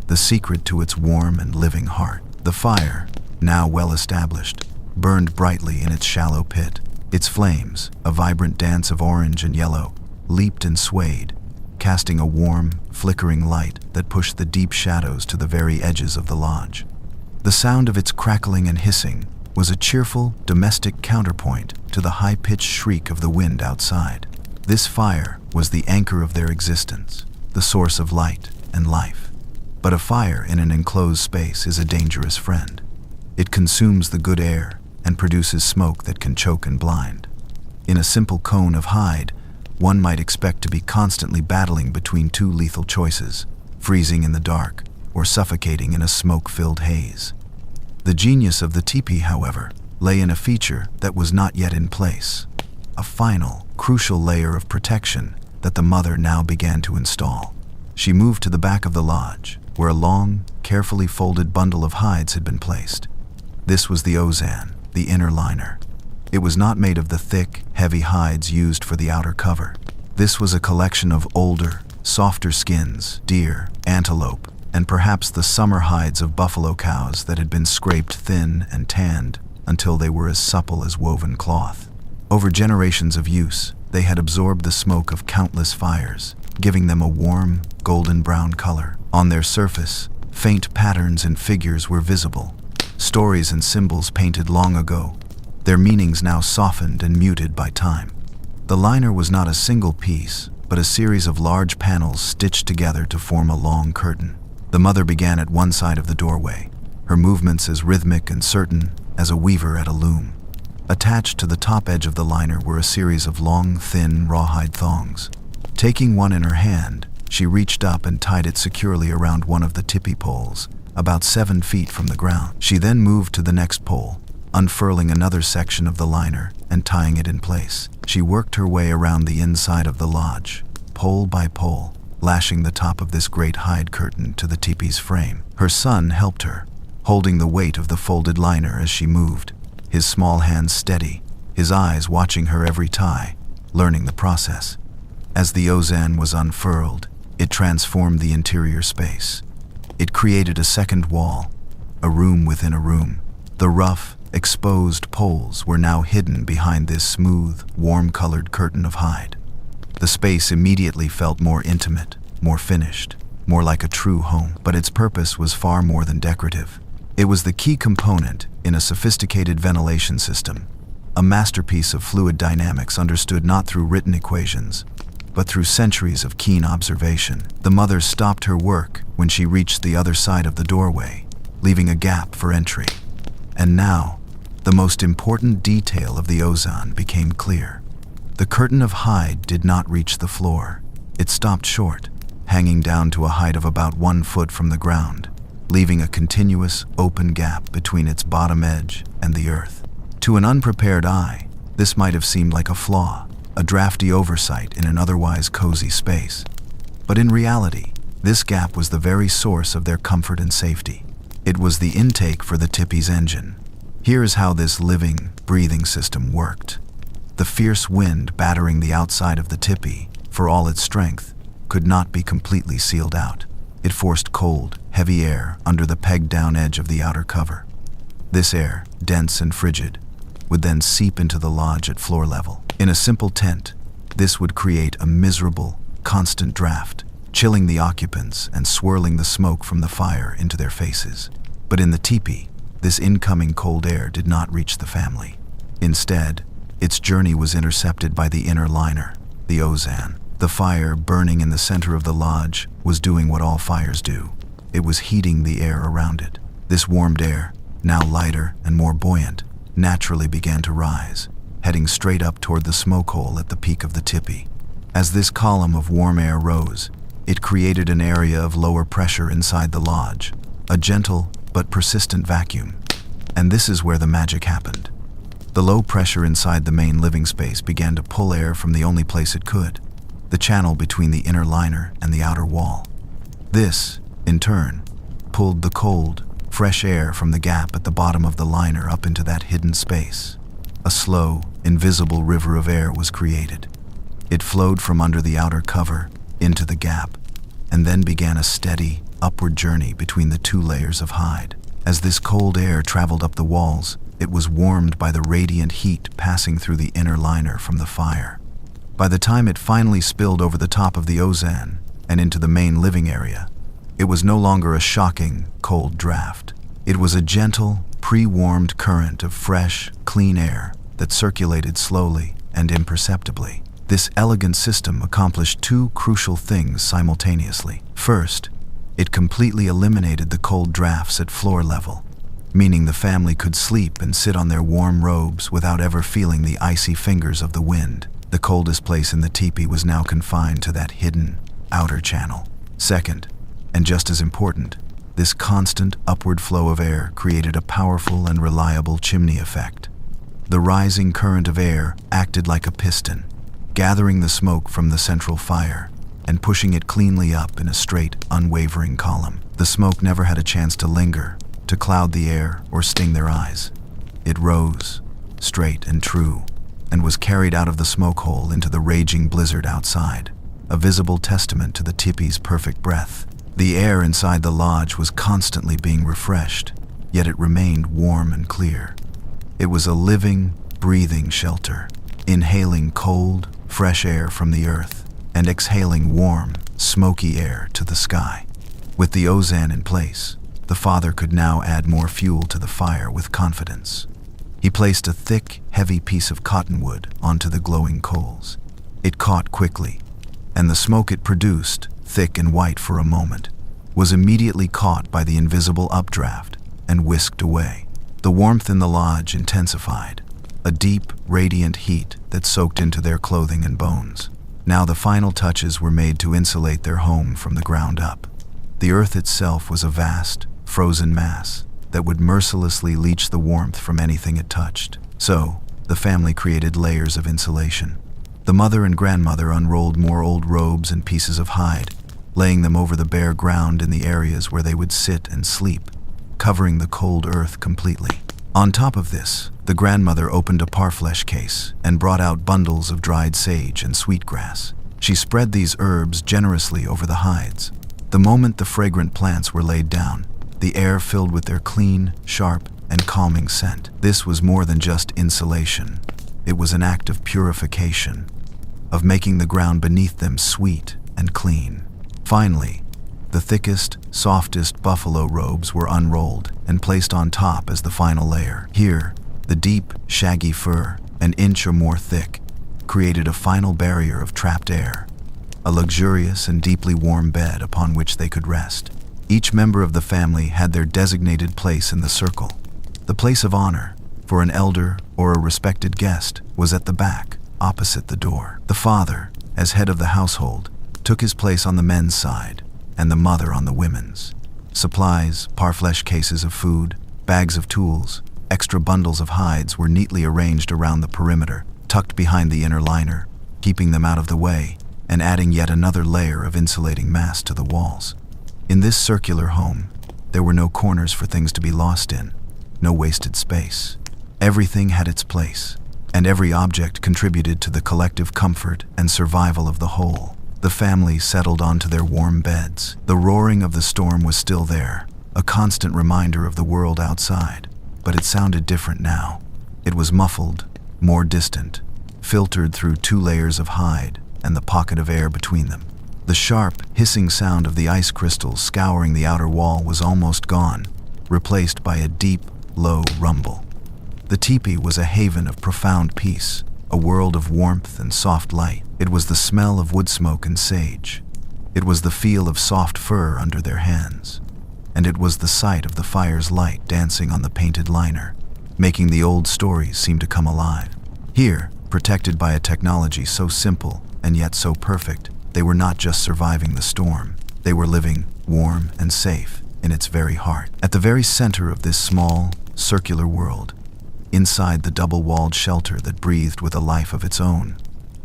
the secret to its warm and living heart. The fire, now well established, burned brightly in its shallow pit. Its flames, a vibrant dance of orange and yellow, leaped and swayed, casting a warm, flickering light that pushed the deep shadows to the very edges of the lodge. The sound of its crackling and hissing was a cheerful, domestic counterpoint to the high-pitched shriek of the wind outside. This fire was the anchor of their existence, the source of light and life. But a fire in an enclosed space is a dangerous friend. It consumes the good air and produces smoke that can choke and blind. In a simple cone of hide, one might expect to be constantly battling between two lethal choices, freezing in the dark or suffocating in a smoke-filled haze. The genius of the teepee, however, lay in a feature that was not yet in place, a final, crucial layer of protection that the mother now began to install. She moved to the back of the lodge, where a long, carefully folded bundle of hides had been placed. This was the ozan, the inner liner. It was not made of the thick, heavy hides used for the outer cover. This was a collection of older, softer skins, deer, antelope, and perhaps the summer hides of buffalo cows that had been scraped thin and tanned until they were as supple as woven cloth. Over generations of use, they had absorbed the smoke of countless fires, giving them a warm, golden brown color. On their surface, faint patterns and figures were visible, stories and symbols painted long ago, their meanings now softened and muted by time. The liner was not a single piece, but a series of large panels stitched together to form a long curtain. The mother began at one side of the doorway, her movements as rhythmic and certain as a weaver at a loom. Attached to the top edge of the liner were a series of long, thin, rawhide thongs. Taking one in her hand, she reached up and tied it securely around one of the tippy poles, about 7 feet from the ground. She then moved to the next pole, unfurling another section of the liner and tying it in place. She worked her way around the inside of the lodge, pole by pole, lashing the top of this great hide curtain to the teepee's frame. Her son helped her, holding the weight of the folded liner as she moved, his small hands steady, his eyes watching her every tie, learning the process. As the ozan was unfurled, it transformed the interior space. It created a second wall, a room within a room. The rough, exposed poles were now hidden behind this smooth, warm-colored curtain of hide. The space immediately felt more intimate, more finished, more like a true home. But its purpose was far more than decorative. It was the key component in a sophisticated ventilation system, a masterpiece of fluid dynamics understood not through written equations, but through centuries of keen observation. The mother stopped her work when she reached the other side of the doorway, leaving a gap for entry. And now, the most important detail of the ozon became clear. The curtain of hide did not reach the floor. It stopped short, hanging down to a height of about 1 foot from the ground, leaving a continuous, open gap between its bottom edge and the earth. To an unprepared eye, this might have seemed like a flaw, a drafty oversight in an otherwise cozy space. But in reality, this gap was the very source of their comfort and safety. It was the intake for the Tipis engine. Here's how this living, breathing system worked. The fierce wind battering the outside of the Tipi, for all its strength, could not be completely sealed out. It forced cold, heavy air under the pegged-down edge of the outer cover. This air, dense and frigid, would then seep into the lodge at floor level. In a simple tent, this would create a miserable, constant draft, chilling the occupants and swirling the smoke from the fire into their faces. But in the teepee, this incoming cold air did not reach the family. Instead, its journey was intercepted by the inner liner, the ozan. The fire burning in the center of the lodge was doing what all fires do. It was heating the air around it. This warmed air, now lighter and more buoyant, naturally began to rise, heading straight up toward the smoke hole at the peak of the tipi. As this column of warm air rose, it created an area of lower pressure inside the lodge, a gentle but persistent vacuum. And this is where the magic happened. The low pressure inside the main living space began to pull air from the only place it could, the channel between the inner liner and the outer wall. This, in turn, pulled the cold, fresh air from the gap at the bottom of the liner up into that hidden space. A slow, invisible river of air was created. It flowed from under the outer cover into the gap, and then began a steady, upward journey between the two layers of hide. As this cold air traveled up the walls, it was warmed by the radiant heat passing through the inner liner from the fire. By the time it finally spilled over the top of the ozan and into the main living area, it was no longer a shocking, cold draft. It was a gentle, pre-warmed current of fresh, clean air that circulated slowly and imperceptibly. This elegant system accomplished two crucial things simultaneously. First, it completely eliminated the cold drafts at floor level, meaning the family could sleep and sit on their warm robes without ever feeling the icy fingers of the wind. The coldest place in the teepee was now confined to that hidden, outer channel. Second, and just as important, this constant upward flow of air created a powerful and reliable chimney effect. The rising current of air acted like a piston, gathering the smoke from the central fire and pushing it cleanly up in a straight, unwavering column. The smoke never had a chance to linger, to cloud the air or sting their eyes. It rose, straight and true, and was carried out of the smoke hole into the raging blizzard outside, a visible testament to the teepee's perfect breath. The air inside the lodge was constantly being refreshed, yet it remained warm and clear. It was a living, breathing shelter, inhaling cold, fresh air from the earth and exhaling warm, smoky air to the sky. With the ozan in place, the father could now add more fuel to the fire with confidence. He placed a thick, heavy piece of cottonwood onto the glowing coals. It caught quickly, and the smoke it produced, thick and white for a moment, was immediately caught by the invisible updraft and whisked away. The warmth in the lodge intensified, a deep, radiant heat that soaked into their clothing and bones. Now the final touches were made to insulate their home from the ground up. The earth itself was a vast, frozen mass that would mercilessly leach the warmth from anything it touched. So, the family created layers of insulation. The mother and grandmother unrolled more old robes and pieces of hide, laying them over the bare ground in the areas where they would sit and sleep, covering the cold earth completely. On top of this, the grandmother opened a parfleche case and brought out bundles of dried sage and sweetgrass. She spread these herbs generously over the hides. The moment the fragrant plants were laid down, the air filled with their clean, sharp, and calming scent. This was more than just insulation. It was an act of purification, of making the ground beneath them sweet and clean. Finally, The thickest, softest buffalo robes were unrolled and placed on top as the final layer. Here, the deep, shaggy fur, an inch or more thick, created a final barrier of trapped air, a luxurious and deeply warm bed upon which they could rest. Each member of the family had their designated place in the circle. The place of honor, for an elder or a respected guest, was at the back, opposite the door. The father, as head of the household, took his place on the men's side, and the mother on the women's. Supplies, parfleche cases of food, bags of tools, extra bundles of hides were neatly arranged around the perimeter, tucked behind the inner liner, keeping them out of the way and adding yet another layer of insulating mass to the walls. In this circular home, there were no corners for things to be lost in, no wasted space. Everything had its place, and every object contributed to the collective comfort and survival of the whole. The family settled onto their warm beds. The roaring of the storm was still there, a constant reminder of the world outside, but it sounded different now. It was muffled, more distant, filtered through 2 layers of hide and the pocket of air between them. The sharp, hissing sound of the ice crystals scouring the outer wall was almost gone, replaced by a deep, low rumble. The teepee was a haven of profound peace, a world of warmth and soft light. It was the smell of wood smoke and sage. It was the feel of soft fur under their hands. And it was the sight of the fire's light dancing on the painted liner, making the old stories seem to come alive. Here, protected by a technology so simple and yet so perfect, they were not just surviving the storm. They were living, warm and safe, in its very heart. At the very center of this small, circular world, inside the double-walled shelter that breathed with a life of its own,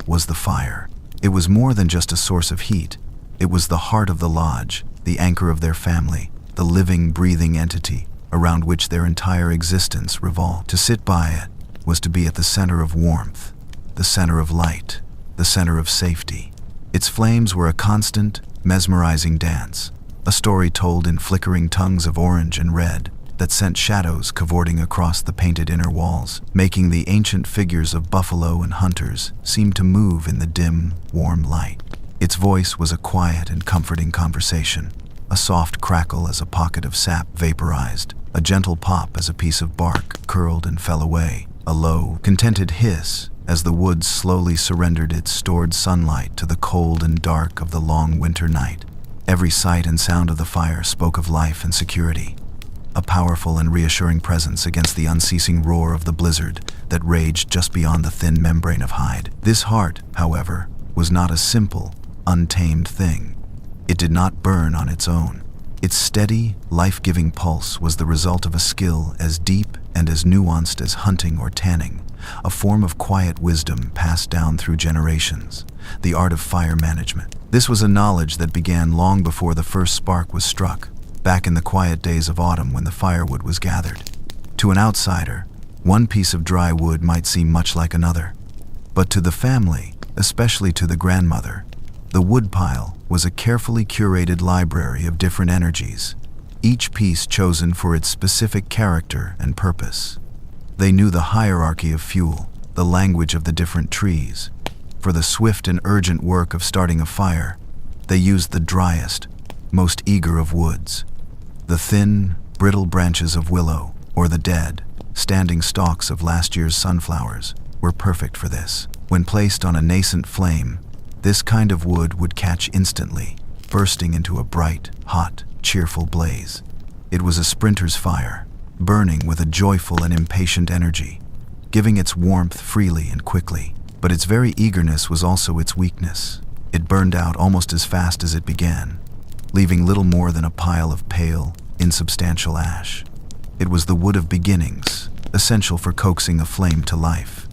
was the fire. It was more than just a source of heat. It was the heart of the lodge, the anchor of their family, the living, breathing entity around which their entire existence revolved. To sit by it was to be at the center of warmth, the center of light, the center of safety. Its flames were a constant, mesmerizing dance, a story told in flickering tongues of orange and red that sent shadows cavorting across the painted inner walls, making the ancient figures of buffalo and hunters seem to move in the dim, warm light. Its voice was a quiet and comforting conversation, a soft crackle as a pocket of sap vaporized, a gentle pop as a piece of bark curled and fell away, a low, contented hiss as the woods slowly surrendered its stored sunlight to the cold and dark of the long winter night. Every sight and sound of the fire spoke of life and security, a powerful and reassuring presence against the unceasing roar of the blizzard that raged just beyond the thin membrane of hide. This heart, however, was not a simple, untamed thing. It did not burn on its own. Its steady, life-giving pulse was the result of a skill as deep and as nuanced as hunting or tanning, a form of quiet wisdom passed down through generations, the art of fire management. This was a knowledge that began long before the first spark was struck, back in the quiet days of autumn when the firewood was gathered. To an outsider, one piece of dry wood might seem much like another, but to the family, especially to the grandmother, the woodpile was a carefully curated library of different energies, each piece chosen for its specific character and purpose. They knew the hierarchy of fuel, the language of the different trees. For the swift and urgent work of starting a fire, they used the driest, most eager of woods. The thin, brittle branches of willow, or the dead, standing stalks of last year's sunflowers, were perfect for this. When placed on a nascent flame, this kind of wood would catch instantly, bursting into a bright, hot, cheerful blaze. It was a sprinter's fire, burning with a joyful and impatient energy, giving its warmth freely and quickly. But its very eagerness was also its weakness. It burned out almost as fast as it began, leaving little more than a pile of pale, insubstantial ash. It was the wood of beginnings, essential for coaxing a flame to life,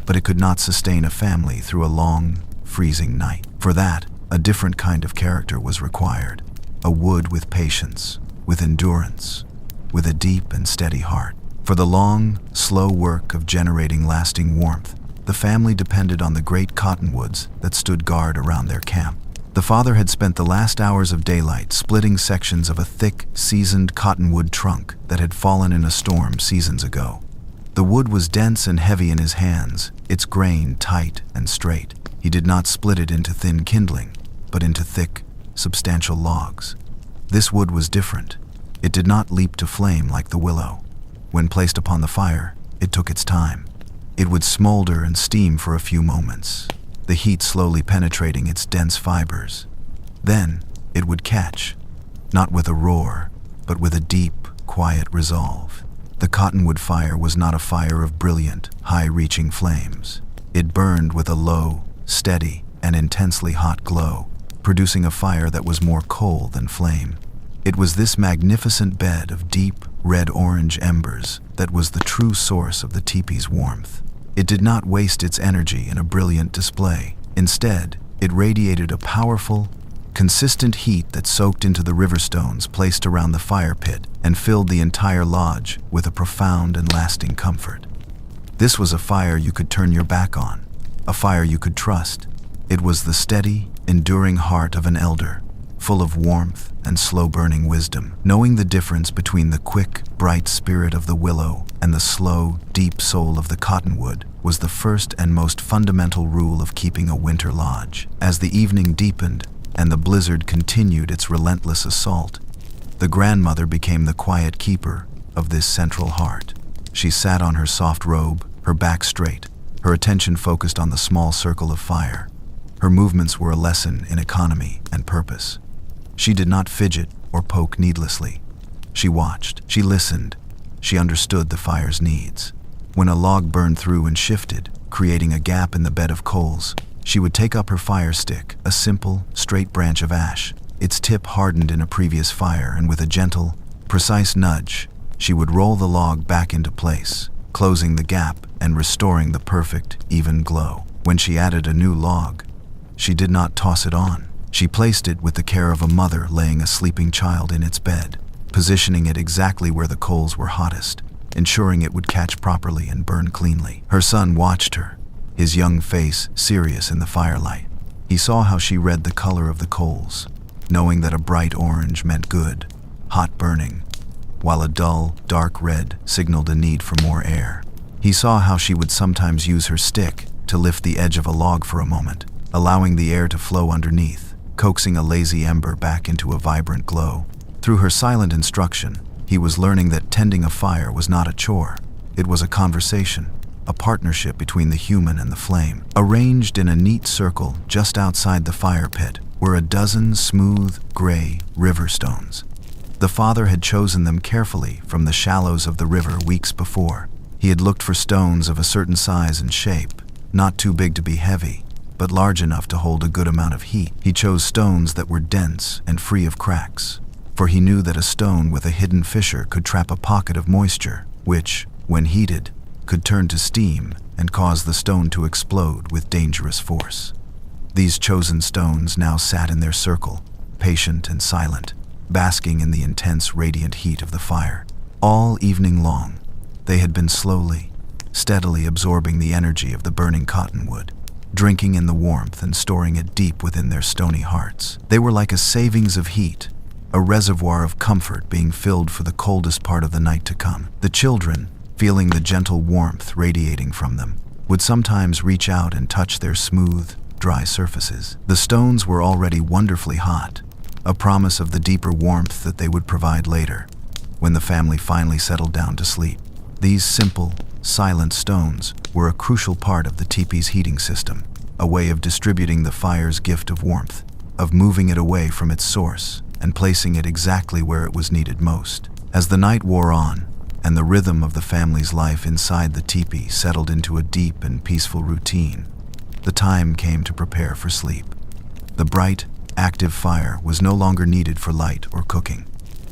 but it could not sustain a family through a long, freezing night. For that, a different kind of character was required, a wood with patience, with endurance, with a deep and steady heart. For the long, slow work of generating lasting warmth, the family depended on the great cottonwoods that stood guard around their camp. The father had spent the last hours of daylight splitting sections of a thick, seasoned cottonwood trunk that had fallen in a storm seasons ago. The wood was dense and heavy in his hands, its grain tight and straight. He did not split it into thin kindling, but into thick, substantial logs. This wood was different. It did not leap to flame like the willow. When placed upon the fire, it took its time. It would smolder and steam for a few moments, the heat slowly penetrating its dense fibers. Then, it would catch, not with a roar, but with a deep, quiet resolve. The cottonwood fire was not a fire of brilliant, high-reaching flames. It burned with a low, steady, and intensely hot glow, producing a fire that was more coal than flame. It was this magnificent bed of deep, red-orange embers that was the true source of the teepee's warmth. It did not waste its energy in a brilliant display. Instead, it radiated a powerful, consistent heat that soaked into the river stones placed around the fire pit and filled the entire lodge with a profound and lasting comfort. This was a fire you could turn your back on, a fire you could trust. It was the steady, enduring heart of an elder, full of warmth and slow-burning wisdom. Knowing the difference between the quick, bright spirit of the willow and the slow, deep soul of the cottonwood was the first and most fundamental rule of keeping a winter lodge. As the evening deepened and the blizzard continued its relentless assault, the grandmother became the quiet keeper of this central heart. She sat on her soft robe, her back straight, her attention focused on the small circle of fire. Her movements were a lesson in economy and purpose. She did not fidget or poke needlessly. She watched, she listened, she understood the fire's needs. When a log burned through and shifted, creating a gap in the bed of coals, she would take up her fire stick, a simple, straight branch of ash. Its tip hardened in a previous fire, and with a gentle, precise nudge, she would roll the log back into place, closing the gap and restoring the perfect, even glow. When she added a new log, she did not toss it on. She placed it with the care of a mother laying a sleeping child in its bed, positioning it exactly where the coals were hottest, ensuring it would catch properly and burn cleanly. Her son watched her, his young face serious in the firelight. He saw how she read the color of the coals, knowing that a bright orange meant good, hot burning, while a dull, dark red signaled a need for more air. He saw how she would sometimes use her stick to lift the edge of a log for a moment, allowing the air to flow underneath, coaxing a lazy ember back into a vibrant glow. Through her silent instruction, he was learning that tending a fire was not a chore. It was a conversation, a partnership between the human and the flame. Arranged in a neat circle just outside the fire pit were a dozen smooth, gray river stones. The father had chosen them carefully from the shallows of the river weeks before. He had looked for stones of a certain size and shape, not too big to be heavy, but large enough to hold a good amount of heat. He chose stones that were dense and free of cracks, for he knew that a stone with a hidden fissure could trap a pocket of moisture, which, when heated, could turn to steam and cause the stone to explode with dangerous force. These chosen stones now sat in their circle, patient and silent, basking in the intense, radiant heat of the fire. All evening long, they had been slowly, steadily absorbing the energy of the burning cottonwood, drinking in the warmth and storing it deep within their stony hearts. They were like a savings of heat, a reservoir of comfort being filled for the coldest part of the night to come. The children, feeling the gentle warmth radiating from them, would sometimes reach out and touch their smooth, dry surfaces. The stones were already wonderfully hot, a promise of the deeper warmth that they would provide later, when the family finally settled down to sleep. These simple, silent stones were a crucial part of the teepee's heating system, a way of distributing the fire's gift of warmth, of moving it away from its source and placing it exactly where it was needed most. As the night wore on, and the rhythm of the family's life inside the teepee settled into a deep and peaceful routine, the time came to prepare for sleep. The bright, active fire was no longer needed for light or cooking.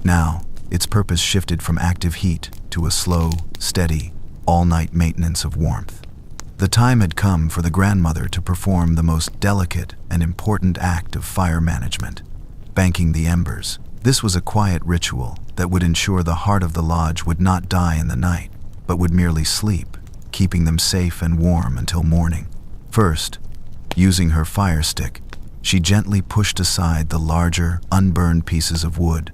Now, its purpose shifted from active heat to a slow, steady, all-night maintenance of warmth. The time had come for the grandmother to perform the most delicate and important act of fire management, banking the embers. This was a quiet ritual that would ensure the heart of the lodge would not die in the night, but would merely sleep, keeping them safe and warm until morning. First, using her fire stick, she gently pushed aside the larger, unburned pieces of wood,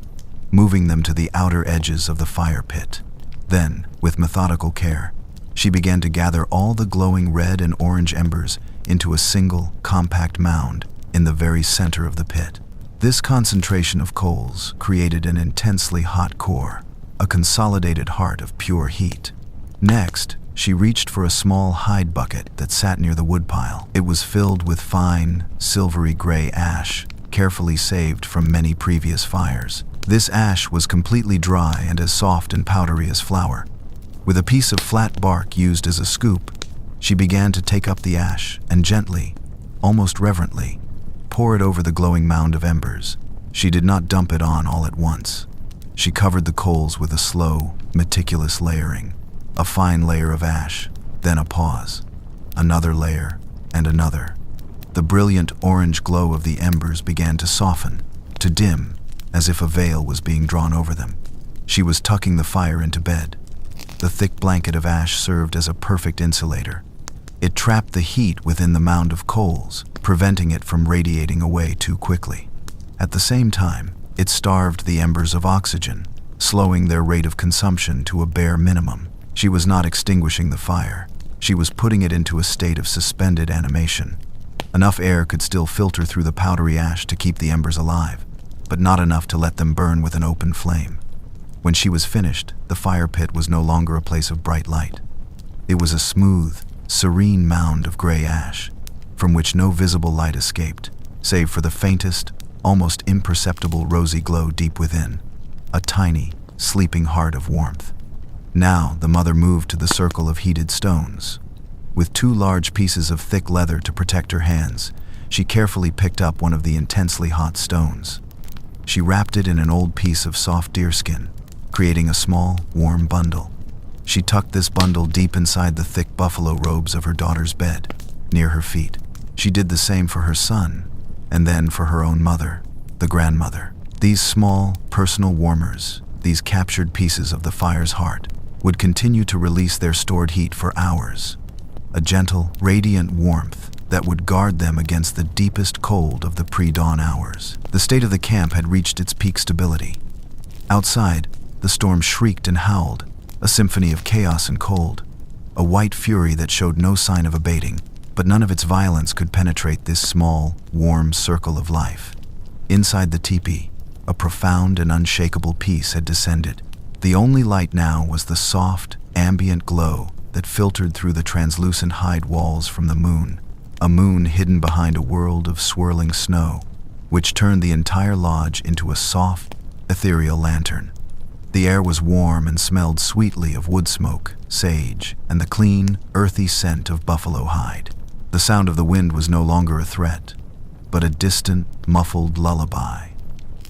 moving them to the outer edges of the fire pit. Then, with methodical care, she began to gather all the glowing red and orange embers into a single, compact mound in the very center of the pit. This concentration of coals created an intensely hot core, a consolidated heart of pure heat. Next, she reached for a small hide bucket that sat near the woodpile. It was filled with fine, silvery gray ash, carefully saved from many previous fires. This ash was completely dry and as soft and powdery as flour. With a piece of flat bark used as a scoop, she began to take up the ash and gently, almost reverently, pour it over the glowing mound of embers. She did not dump it on all at once. She covered the coals with a slow, meticulous layering. A fine layer of ash, then a pause, another layer, and another. The brilliant orange glow of the embers began to soften, to dim, as if a veil was being drawn over them. She was tucking the fire into bed. The thick blanket of ash served as a perfect insulator. It trapped the heat within the mound of coals, preventing it from radiating away too quickly. At the same time, it starved the embers of oxygen, slowing their rate of consumption to a bare minimum. She was not extinguishing the fire. She was putting it into a state of suspended animation. Enough air could still filter through the powdery ash to keep the embers alive, but not enough to let them burn with an open flame. When she was finished, the fire pit was no longer a place of bright light. It was a smooth, serene mound of gray ash, from which no visible light escaped, save for the faintest, almost imperceptible rosy glow deep within, a tiny, sleeping heart of warmth. Now the mother moved to the circle of heated stones. With 2 large pieces of thick leather to protect her hands, she carefully picked up one of the intensely hot stones. She wrapped it in an old piece of soft deerskin, creating a small, warm bundle. She tucked this bundle deep inside the thick buffalo robes of her daughter's bed, near her feet. She did the same for her son, and then for her own mother, the grandmother. These small, personal warmers, these captured pieces of the fire's heart, would continue to release their stored heat for hours. A gentle, radiant warmth that would guard them against the deepest cold of the pre-dawn hours. The state of the camp had reached its peak stability. Outside, the storm shrieked and howled, a symphony of chaos and cold, a white fury that showed no sign of abating, but none of its violence could penetrate this small, warm circle of life. Inside the teepee, a profound and unshakable peace had descended. The only light now was the soft, ambient glow that filtered through the translucent hide walls from the moon, a moon hidden behind a world of swirling snow, which turned the entire lodge into a soft, ethereal lantern. The air was warm and smelled sweetly of wood smoke, sage, and the clean, earthy scent of buffalo hide. The sound of the wind was no longer a threat, but a distant, muffled lullaby.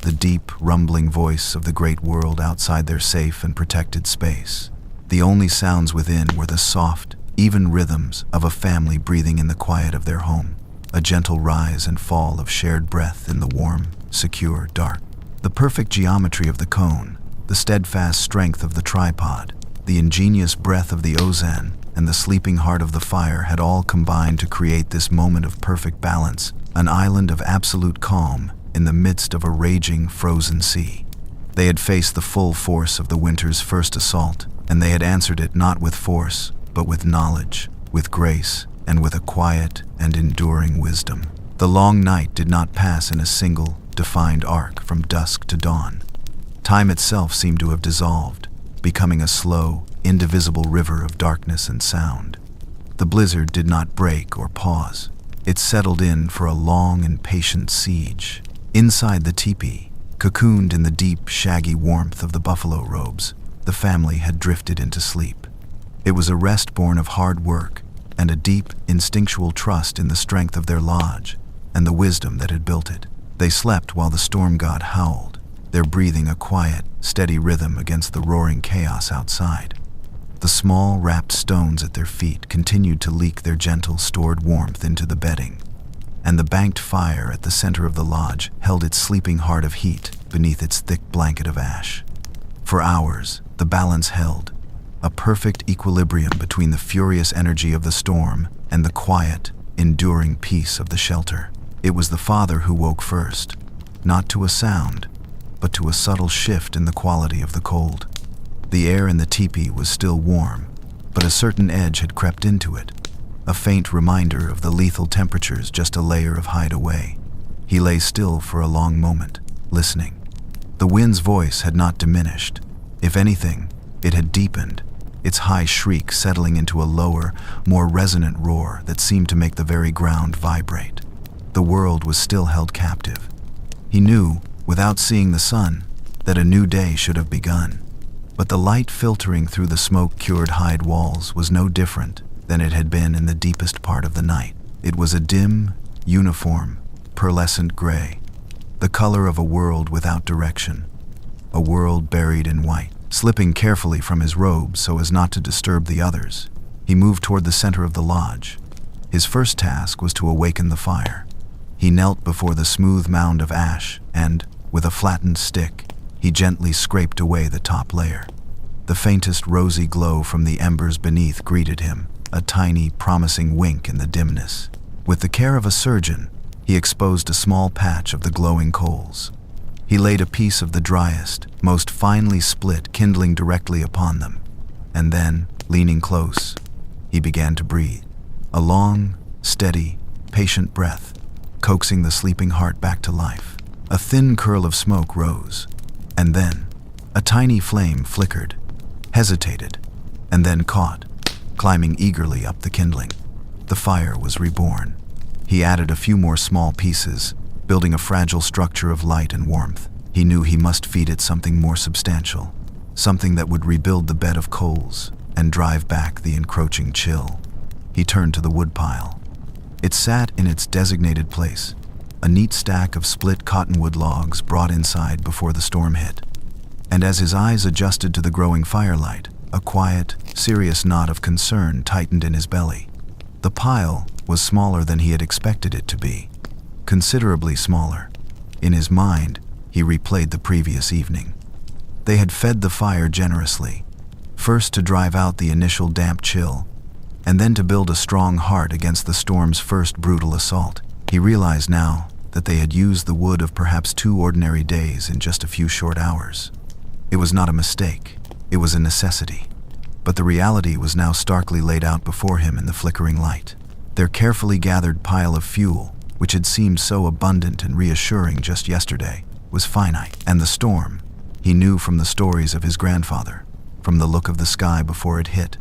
The deep, rumbling voice of the great world outside their safe and protected space. The only sounds within were the soft, even rhythms of a family breathing in the quiet of their home, a gentle rise and fall of shared breath in the warm, secure dark. The perfect geometry of the cone, the steadfast strength of the tripod, the ingenious breath of the ozan, and the sleeping heart of the fire had all combined to create this moment of perfect balance, an island of absolute calm in the midst of a raging, frozen sea. They had faced the full force of the winter's first assault, and they had answered it not with force, but with knowledge, with grace, and with a quiet and enduring wisdom. The long night did not pass in a single, defined arc from dusk to dawn. Time itself seemed to have dissolved, becoming a slow, indivisible river of darkness and sound. The blizzard did not break or pause. It settled in for a long and patient siege. Inside the teepee, cocooned in the deep, shaggy warmth of the buffalo robes, the family had drifted into sleep. It was a rest born of hard work and a deep, instinctual trust in the strength of their lodge and the wisdom that had built it. They slept while the storm god howled, their breathing a quiet, steady rhythm against the roaring chaos outside. The small, wrapped stones at their feet continued to leak their gentle, stored warmth into the bedding, and the banked fire at the center of the lodge held its sleeping heart of heat beneath its thick blanket of ash. For hours, the balance held, a perfect equilibrium between the furious energy of the storm and the quiet, enduring peace of the shelter. It was the father who woke first, not to a sound, but to a subtle shift in the quality of the cold. The air in the teepee was still warm, but a certain edge had crept into it, a faint reminder of the lethal temperatures just a layer of hide away. He lay still for a long moment, listening. The wind's voice had not diminished. If anything, it had deepened, its high shriek settling into a lower, more resonant roar that seemed to make the very ground vibrate. The world was still held captive. He knew, without seeing the sun, that a new day should have begun. But the light filtering through the smoke-cured hide walls was no different than it had been in the deepest part of the night. It was a dim, uniform, pearlescent gray, the color of a world without direction, a world buried in white. Slipping carefully from his robe so as not to disturb the others, he moved toward the center of the lodge. His first task was to awaken the fire. He knelt before the smooth mound of ash and, with a flattened stick, he gently scraped away the top layer. The faintest rosy glow from the embers beneath greeted him, a tiny, promising wink in the dimness. With the care of a surgeon, he exposed a small patch of the glowing coals. He laid a piece of the driest, most finely split kindling directly upon them, and then, leaning close, he began to breathe. A long, steady, patient breath, coaxing the sleeping heart back to life. A thin curl of smoke rose, and then a tiny flame flickered, hesitated, and then caught, climbing eagerly up the kindling. The fire was reborn. He added a few more small pieces, building a fragile structure of light and warmth. He knew he must feed it something more substantial, something that would rebuild the bed of coals and drive back the encroaching chill. He turned to the woodpile. It sat in its designated place, a neat stack of split cottonwood logs brought inside before the storm hit. And as his eyes adjusted to the growing firelight, a quiet, serious knot of concern tightened in his belly. The pile was smaller than he had expected it to be, considerably smaller. In his mind, he replayed the previous evening. They had fed the fire generously, first to drive out the initial damp chill, and then to build a strong heart against the storm's first brutal assault. He realized now that they had used the wood of perhaps 2 ordinary days in just a few short hours. It was not a mistake, it was a necessity. But the reality was now starkly laid out before him in the flickering light. Their carefully gathered pile of fuel, which had seemed so abundant and reassuring just yesterday, was finite. And the storm, he knew from the stories of his grandfather, from the look of the sky before it hit,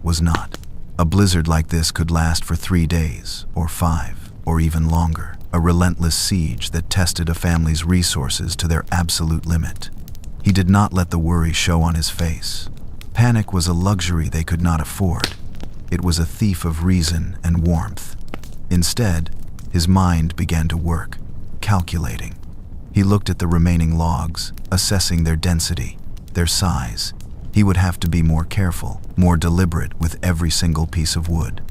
was not. A blizzard like this could last for 3 days, or 5, or even longer. A relentless siege that tested a family's resources to their absolute limit. He did not let the worry show on his face. Panic was a luxury they could not afford. It was a thief of reason and warmth. Instead, his mind began to work, calculating. He looked at the remaining logs, assessing their density, their size. He would have to be more careful, more deliberate with every single piece of wood.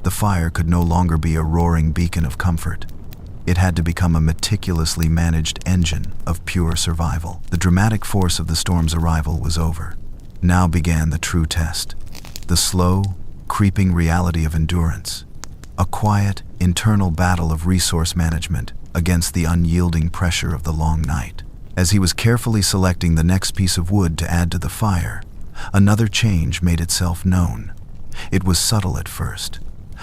The fire could no longer be a roaring beacon of comfort. It had to become a meticulously managed engine of pure survival. The dramatic force of the storm's arrival was over. Now began the true test. The slow, creeping reality of endurance. A quiet, internal battle of resource management against the unyielding pressure of the long night. As he was carefully selecting the next piece of wood to add to the fire, another change made itself known. It was subtle at first.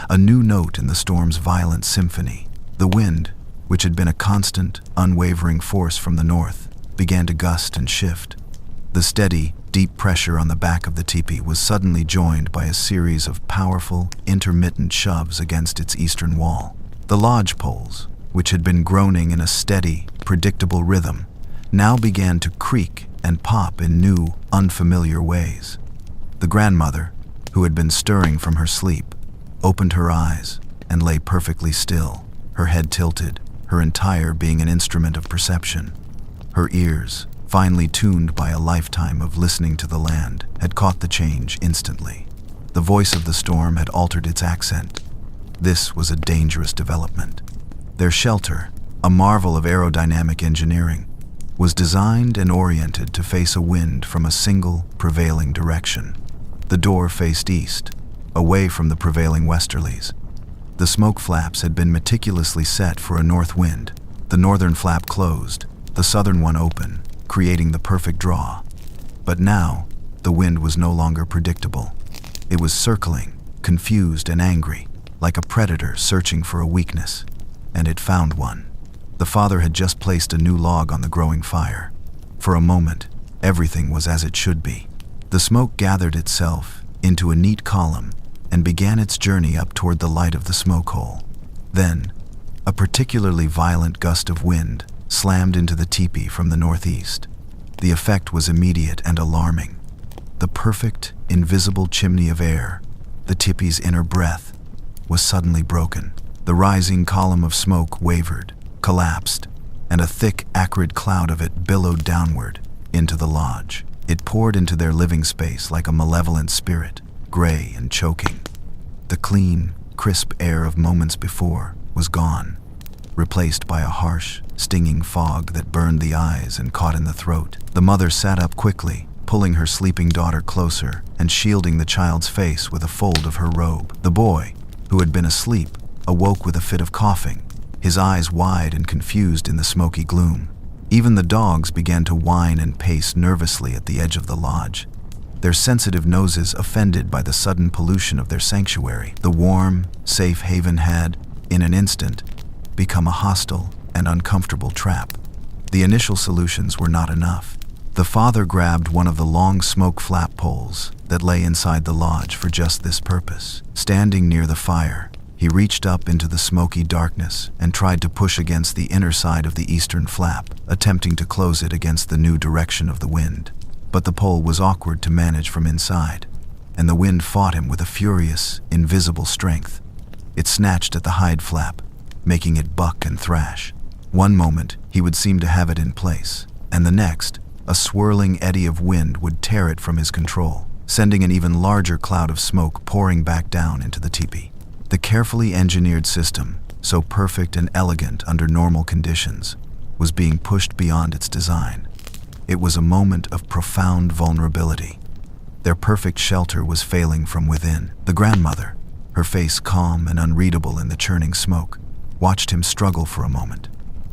A new note in the storm's violent symphony. The wind, which had been a constant, unwavering force from the north, began to gust and shift. The steady, deep pressure on the back of the teepee was suddenly joined by a series of powerful, intermittent shoves against its eastern wall. The lodge poles, which had been groaning in a steady, predictable rhythm, now began to creak and pop in new, unfamiliar ways. The grandmother, who had been stirring from her sleep, opened her eyes and lay perfectly still, her head tilted, her entire being an instrument of perception. Her ears, finely tuned by a lifetime of listening to the land, had caught the change instantly. The voice of the storm had altered its accent. This was a dangerous development. Their shelter, a marvel of aerodynamic engineering, was designed and oriented to face a wind from a single, prevailing direction. The door faced east, away from the prevailing westerlies. The smoke flaps had been meticulously set for a north wind, the northern flap closed, the southern one open, creating the perfect draw. But now, the wind was no longer predictable. It was circling, confused and angry, like a predator searching for a weakness, and it found one. The father had just placed a new log on the growing fire. For a moment, everything was as it should be. The smoke gathered itself into a neat column and began its journey up toward the light of the smoke hole. Then, a particularly violent gust of wind slammed into the teepee from the northeast. The effect was immediate and alarming. The perfect, invisible chimney of air, the teepee's inner breath, was suddenly broken. The rising column of smoke wavered, collapsed, and a thick, acrid cloud of it billowed downward into the lodge. It poured into their living space like a malevolent spirit, gray and choking. The clean, crisp air of moments before was gone, replaced by a harsh, stinging fog that burned the eyes and caught in the throat. The mother sat up quickly, pulling her sleeping daughter closer and shielding the child's face with a fold of her robe. The boy, who had been asleep, awoke with a fit of coughing, his eyes wide and confused in the smoky gloom. Even the dogs began to whine and pace nervously at the edge of the lodge, their sensitive noses offended by the sudden pollution of their sanctuary. The warm, safe haven had, in an instant, become a hostile and uncomfortable trap. The initial solutions were not enough. The father grabbed one of the long smoke flap poles that lay inside the lodge for just this purpose. Standing near the fire, he reached up into the smoky darkness and tried to push against the inner side of the eastern flap, attempting to close it against the new direction of the wind. But the pole was awkward to manage from inside, and the wind fought him with a furious, invisible strength. It snatched at the hide flap, making it buck and thrash. One moment, he would seem to have it in place, and the next, a swirling eddy of wind would tear it from his control, sending an even larger cloud of smoke pouring back down into the teepee. The carefully engineered system, so perfect and elegant under normal conditions, was being pushed beyond its design. It was a moment of profound vulnerability. Their perfect shelter was failing from within. The grandmother, her face calm and unreadable in the churning smoke, watched him struggle for a moment.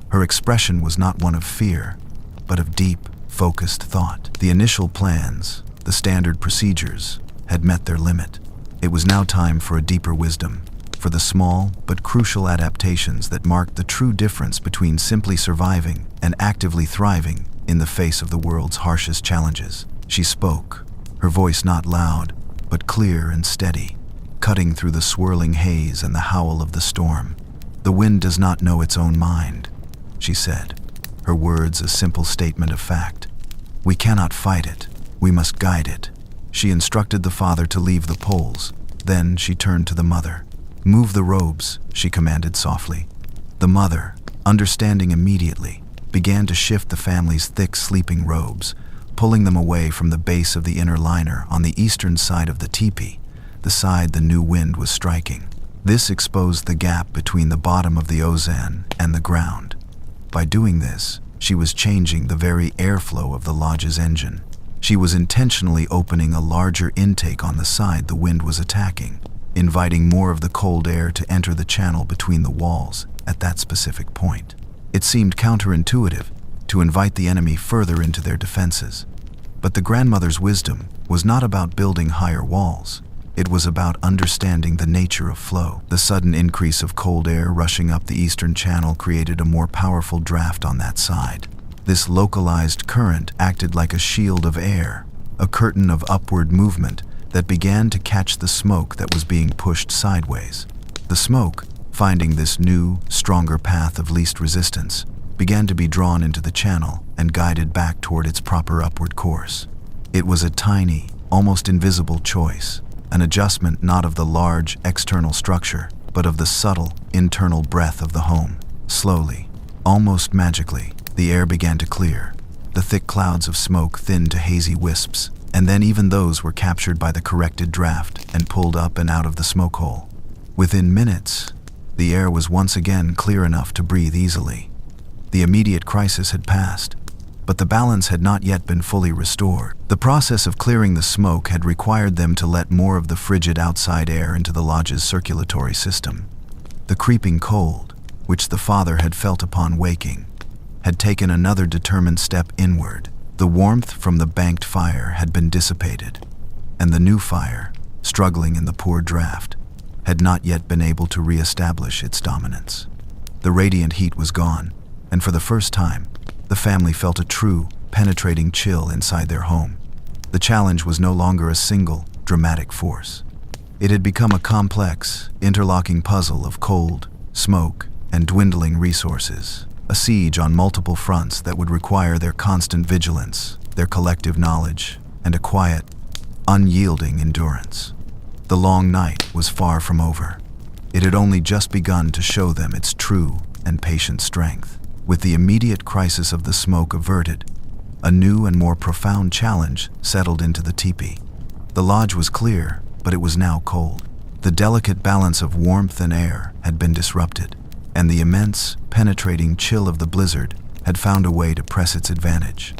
Her expression was not one of fear, but of deep, focused thought. The initial plans, the standard procedures, had met their limit. It was now time for a deeper wisdom, for the small but crucial adaptations that marked the true difference between simply surviving and actively thriving in the face of the world's harshest challenges. She spoke, her voice not loud, but clear and steady, cutting through the swirling haze and the howl of the storm. "The wind does not know its own mind," she said, her words a simple statement of fact. "We cannot fight it, we must guide it." She instructed the father to leave the poles. Then she turned to the mother. "Move the robes," she commanded softly. The mother, understanding immediately, began to shift the family's thick sleeping robes, pulling them away from the base of the inner liner on the eastern side of the teepee, the side the new wind was striking. This exposed the gap between the bottom of the ozan and the ground. By doing this, she was changing the very airflow of the lodge's engine. She was intentionally opening a larger intake on the side the wind was attacking, inviting more of the cold air to enter the channel between the walls at that specific point. It seemed counterintuitive to invite the enemy further into their defenses. But the grandmother's wisdom was not about building higher walls. It was about understanding the nature of flow. The sudden increase of cold air rushing up the eastern channel created a more powerful draft on that side. This localized current acted like a shield of air, a curtain of upward movement that began to catch the smoke that was being pushed sideways. The smoke, finding this new, stronger path of least resistance, began to be drawn into the channel and guided back toward its proper upward course. It was a tiny, almost invisible choice, an adjustment not of the large, external structure, but of the subtle, internal breath of the home. Slowly, almost magically, the air began to clear. The thick clouds of smoke thinned to hazy wisps, and then even those were captured by the corrected draft and pulled up and out of the smoke hole. Within minutes, the air was once again clear enough to breathe easily. The immediate crisis had passed, but the balance had not yet been fully restored. The process of clearing the smoke had required them to let more of the frigid outside air into the lodge's circulatory system. The creeping cold, which the father had felt upon waking, had taken another determined step inward. The warmth from the banked fire had been dissipated, and the new fire, struggling in the poor draft, had not yet been able to re-establish its dominance. The radiant heat was gone, and for the first time, the family felt a true, penetrating chill inside their home. The challenge was no longer a single, dramatic force. It had become a complex, interlocking puzzle of cold, smoke, and dwindling resources, a siege on multiple fronts that would require their constant vigilance, their collective knowledge, and a quiet, unyielding endurance. The long night was far from over. It had only just begun to show them its true and patient strength. With the immediate crisis of the smoke averted, a new and more profound challenge settled into the teepee. The lodge was clear, but it was now cold. The delicate balance of warmth and air had been disrupted, and the immense, penetrating chill of the blizzard had found a way to press its advantage.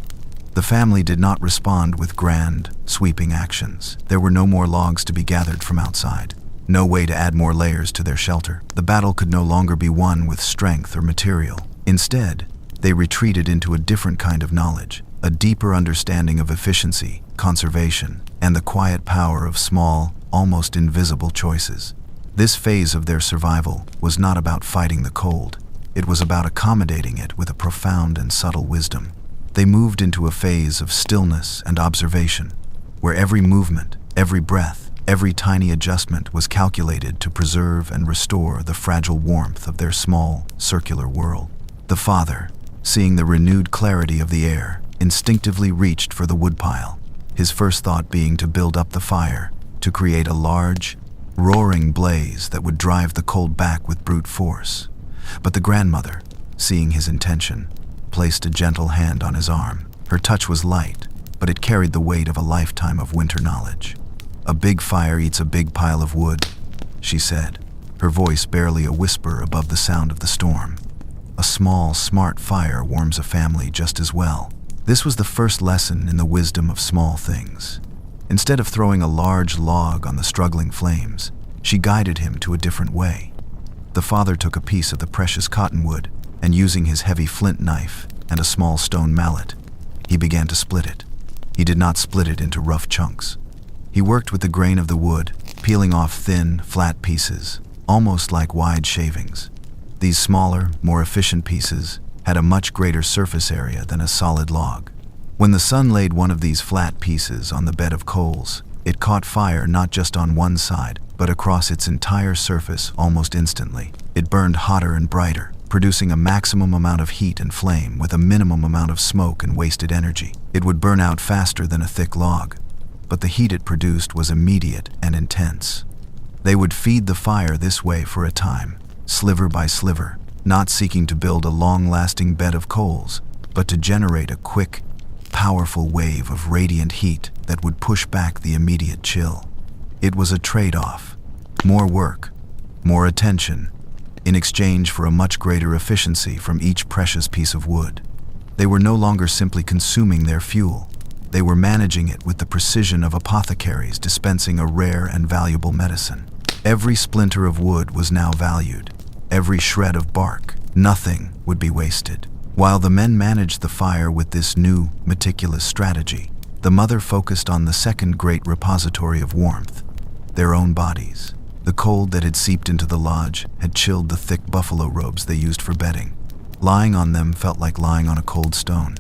The family did not respond with grand, sweeping actions. There were no more logs to be gathered from outside, no way to add more layers to their shelter. The battle could no longer be won with strength or material. Instead, they retreated into a different kind of knowledge, a deeper understanding of efficiency, conservation, and the quiet power of small, almost invisible choices. This phase of their survival was not about fighting the cold. It was about accommodating it with a profound and subtle wisdom. They moved into a phase of stillness and observation, where every movement, every breath, every tiny adjustment was calculated to preserve and restore the fragile warmth of their small, circular world. The father, seeing the renewed clarity of the air, instinctively reached for the woodpile, his first thought being to build up the fire, to create a large, roaring blaze that would drive the cold back with brute force. But the grandmother, seeing his intention, placed a gentle hand on his arm. Her touch was light, but it carried the weight of a lifetime of winter knowledge. "A big fire eats a big pile of wood," she said, her voice barely a whisper above the sound of the storm. "A small, smart fire warms a family just as well." This was the first lesson in the wisdom of small things. Instead of throwing a large log on the struggling flames, she guided him to a different way. The father took a piece of the precious cottonwood, and using his heavy flint knife and a small stone mallet, he began to split it. He did not split it into rough chunks. He worked with the grain of the wood, peeling off thin, flat pieces, almost like wide shavings. These smaller, more efficient pieces had a much greater surface area than a solid log. When the sun laid one of these flat pieces on the bed of coals, it caught fire not just on one side, but across its entire surface almost instantly. It burned hotter and brighter, producing a maximum amount of heat and flame with a minimum amount of smoke and wasted energy. It would burn out faster than a thick log, but the heat it produced was immediate and intense. They would feed the fire this way for a time, sliver by sliver, not seeking to build a long-lasting bed of coals, but to generate a quick, powerful wave of radiant heat that would push back the immediate chill. It was a trade-off: more work, more attention, in exchange for a much greater efficiency from each precious piece of wood. They were no longer simply consuming their fuel. They were managing it with the precision of apothecaries dispensing a rare and valuable medicine. Every splinter of wood was now valued, every shred of bark. Nothing would be wasted. While the men managed the fire with this new, meticulous strategy, the mother focused on the second great repository of warmth, their own bodies. The cold that had seeped into the lodge had chilled the thick buffalo robes they used for bedding. Lying on them felt like lying on a cold stone.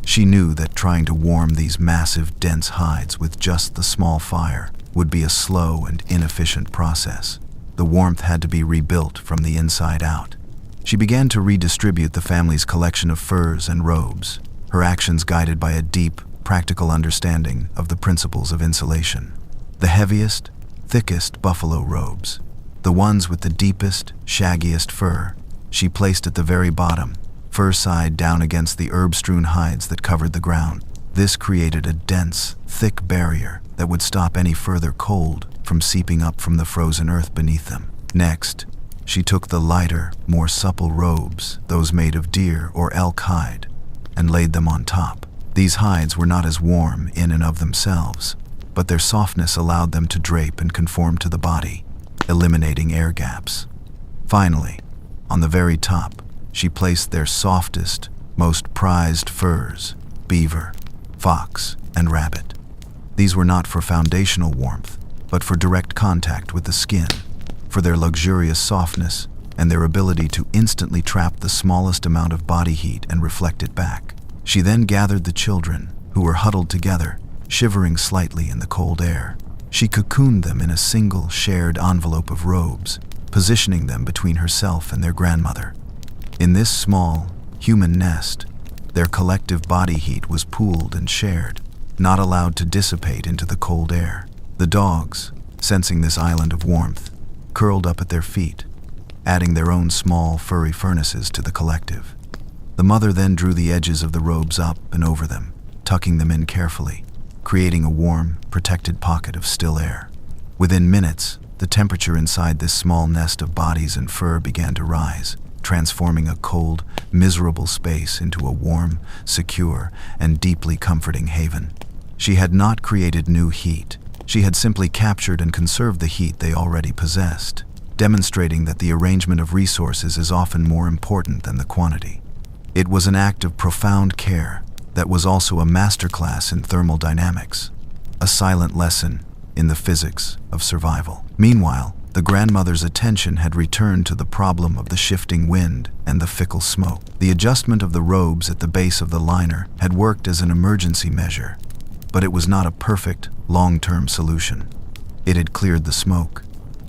She knew that trying to warm these massive, dense hides with just the small fire would be a slow and inefficient process. The warmth had to be rebuilt from the inside out. She began to redistribute the family's collection of furs and robes, her actions guided by a deep, practical understanding of the principles of insulation. The heaviest, thickest buffalo robes, the ones with the deepest, shaggiest fur, she placed at the very bottom, fur side down against the herb-strewn hides that covered the ground. This created a dense, thick barrier that would stop any further cold from seeping up from the frozen earth beneath them. Next, she took the lighter, more supple robes, those made of deer or elk hide, and laid them on top. These hides were not as warm in and of themselves, but their softness allowed them to drape and conform to the body, eliminating air gaps. Finally, on the very top, she placed their softest, most prized furs: beaver, fox, and rabbit. These were not for foundational warmth, but for direct contact with the skin, for their luxurious softness and their ability to instantly trap the smallest amount of body heat and reflect it back. She then gathered the children, who were huddled together, shivering slightly in the cold air. She cocooned them in a single shared envelope of robes, positioning them between herself and their grandmother. In this small, human nest, their collective body heat was pooled and shared, not allowed to dissipate into the cold air. The dogs, sensing this island of warmth, curled up at their feet, adding their own small, furry furnaces to the collective. The mother then drew the edges of the robes up and over them, tucking them in carefully, creating a warm, protected pocket of still air. Within minutes, the temperature inside this small nest of bodies and fur began to rise, transforming a cold, miserable space into a warm, secure, and deeply comforting haven. She had not created new heat. She had simply captured and conserved the heat they already possessed, demonstrating that the arrangement of resources is often more important than the quantity. It was an act of profound care that was also a masterclass in thermodynamics, a silent lesson in the physics of survival. Meanwhile, the grandmother's attention had returned to the problem of the shifting wind and the fickle smoke. The adjustment of the robes at the base of the liner had worked as an emergency measure, but it was not a perfect, long-term solution. It had cleared the smoke,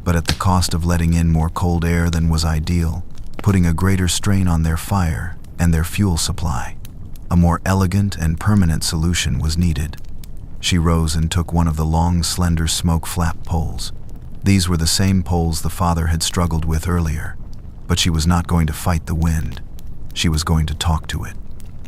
but at the cost of letting in more cold air than was ideal, putting a greater strain on their fire and their fuel supply. A more elegant and permanent solution was needed. She rose and took one of the long, slender smoke flap poles. These were the same poles the father had struggled with earlier, but she was not going to fight the wind. She was going to talk to it.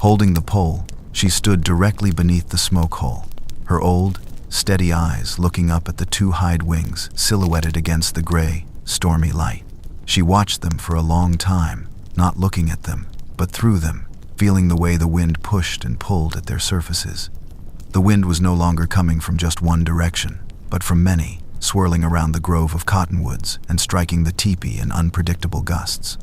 Holding the pole, she stood directly beneath the smoke hole, her old, steady eyes looking up at the two hide wings silhouetted against the gray, stormy light. She watched them for a long time, not looking at them, but through them, feeling the way the wind pushed and pulled at their surfaces. The wind was no longer coming from just one direction, but from many, swirling around the grove of cottonwoods and striking the teepee in unpredictable gusts.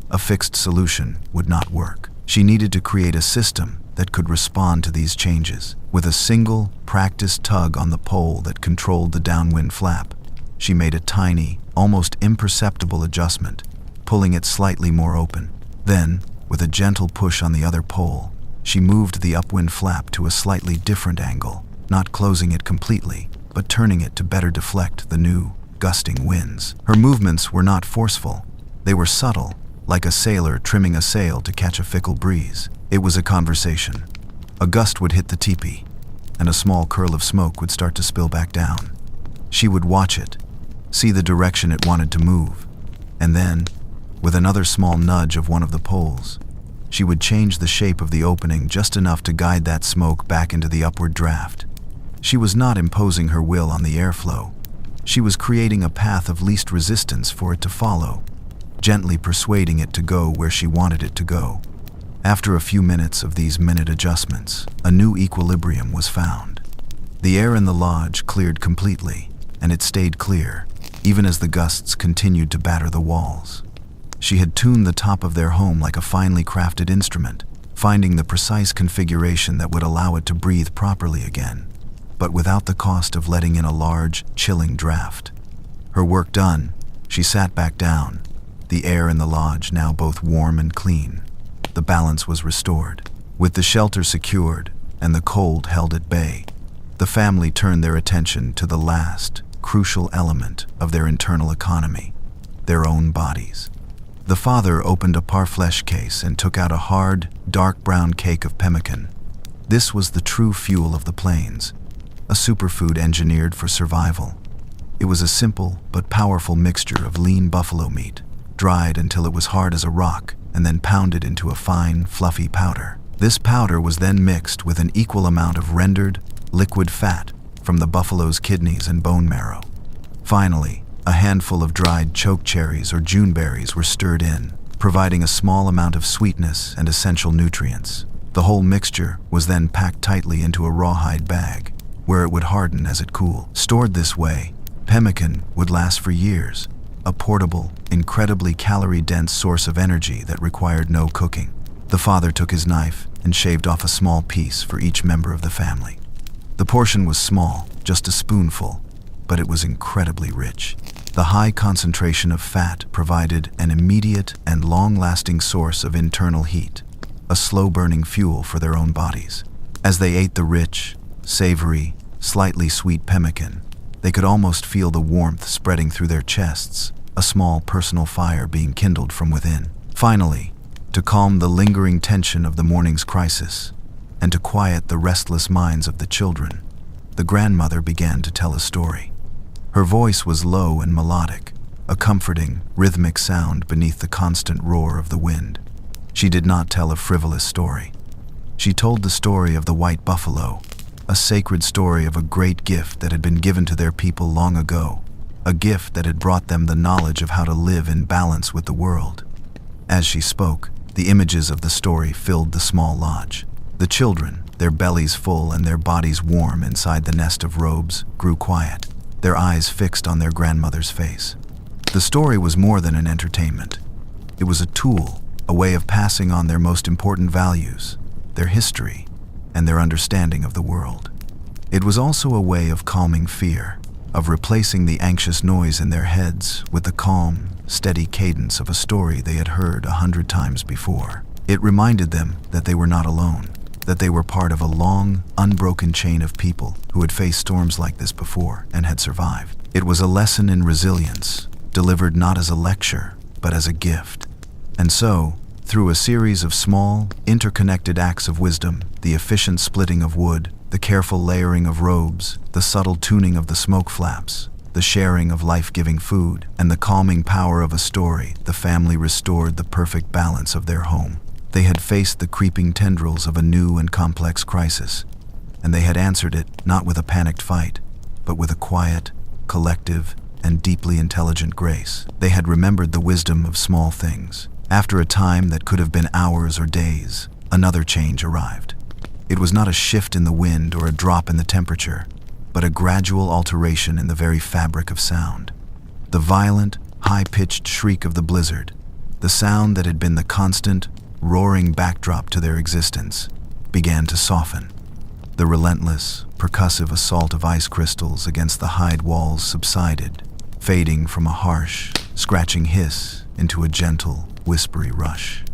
A fixed solution would not work. She needed to create a system that could respond to these changes. With a single, practiced tug on the pole that controlled the downwind flap, she made a tiny, almost imperceptible adjustment, pulling it slightly more open. Then, with a gentle push on the other pole, she moved the upwind flap to a slightly different angle, not closing it completely, but turning it to better deflect the new, gusting winds. Her movements were not forceful. They were subtle, like a sailor trimming a sail to catch a fickle breeze. It was a conversation. A gust would hit the teepee, and a small curl of smoke would start to spill back down. She would watch it, see the direction it wanted to move, and then, with another small nudge of one of the poles, she would change the shape of the opening just enough to guide that smoke back into the upward draft. She was not imposing her will on the airflow. She was creating a path of least resistance for it to follow, gently persuading it to go where she wanted it to go. After a few minutes of these minute adjustments, a new equilibrium was found. The air in the lodge cleared completely, and it stayed clear, even as the gusts continued to batter the walls. She had tuned the top of their home like a finely crafted instrument, finding the precise configuration that would allow it to breathe properly again, but without the cost of letting in a large, chilling draft. Her work done, she sat back down, the air in the lodge now both warm and clean. The balance was restored. With the shelter secured and the cold held at bay, the family turned their attention to the last, crucial element of their internal economy, their own bodies. The father opened a parfleche case and took out a hard, dark brown cake of pemmican. This was the true fuel of the plains, a superfood engineered for survival. It was a simple but powerful mixture of lean buffalo meat, dried until it was hard as a rock, and then pounded into a fine, fluffy powder. This powder was then mixed with an equal amount of rendered, liquid fat from the buffalo's kidneys and bone marrow. Finally, a handful of dried choke cherries or June berries were stirred in, providing a small amount of sweetness and essential nutrients. The whole mixture was then packed tightly into a rawhide bag, where it would harden as it cooled. Stored this way, pemmican would last for years, a portable, incredibly calorie-dense source of energy that required no cooking. The father took his knife and shaved off a small piece for each member of the family. The portion was small, just a spoonful, but it was incredibly rich. The high concentration of fat provided an immediate and long-lasting source of internal heat, a slow-burning fuel for their own bodies. As they ate the rich, savory, slightly sweet pemmican, they could almost feel the warmth spreading through their chests, a small personal fire being kindled from within. Finally, to calm the lingering tension of the morning's crisis, and to quiet the restless minds of the children, the grandmother began to tell a story. Her voice was low and melodic, a comforting, rhythmic sound beneath the constant roar of the wind. She did not tell a frivolous story. She told the story of the white buffalo, a sacred story of a great gift that had been given to their people long ago, a gift that had brought them the knowledge of how to live in balance with the world. As she spoke, the images of the story filled the small lodge. The children, their bellies full and their bodies warm inside the nest of robes, grew quiet, their eyes fixed on their grandmother's face. The story was more than an entertainment. It was a tool, a way of passing on their most important values, their history, and their understanding of the world. It was also a way of calming fear, of replacing the anxious noise in their heads with the calm, steady cadence of a story they had heard 100 times before. It reminded them that they were not alone, that they were part of a long, unbroken chain of people who had faced storms like this before and had survived. It was a lesson in resilience, delivered not as a lecture, but as a gift. And so, through a series of small, interconnected acts of wisdom, the efficient splitting of wood, the careful layering of robes, the subtle tuning of the smoke flaps, the sharing of life-giving food, and the calming power of a story, the family restored the perfect balance of their home. They had faced the creeping tendrils of a new and complex crisis, and they had answered it not with a panicked fight, but with a quiet, collective, and deeply intelligent grace. They had remembered the wisdom of small things. After a time that could have been hours or days, another change arrived. It was not a shift in the wind or a drop in the temperature, but a gradual alteration in the very fabric of sound. The violent, high-pitched shriek of the blizzard, the sound that had been the constant, roaring backdrop to their existence, began to soften. The relentless, percussive assault of ice crystals against the hide walls subsided, fading from a harsh, scratching hiss into a gentle, whispery rush.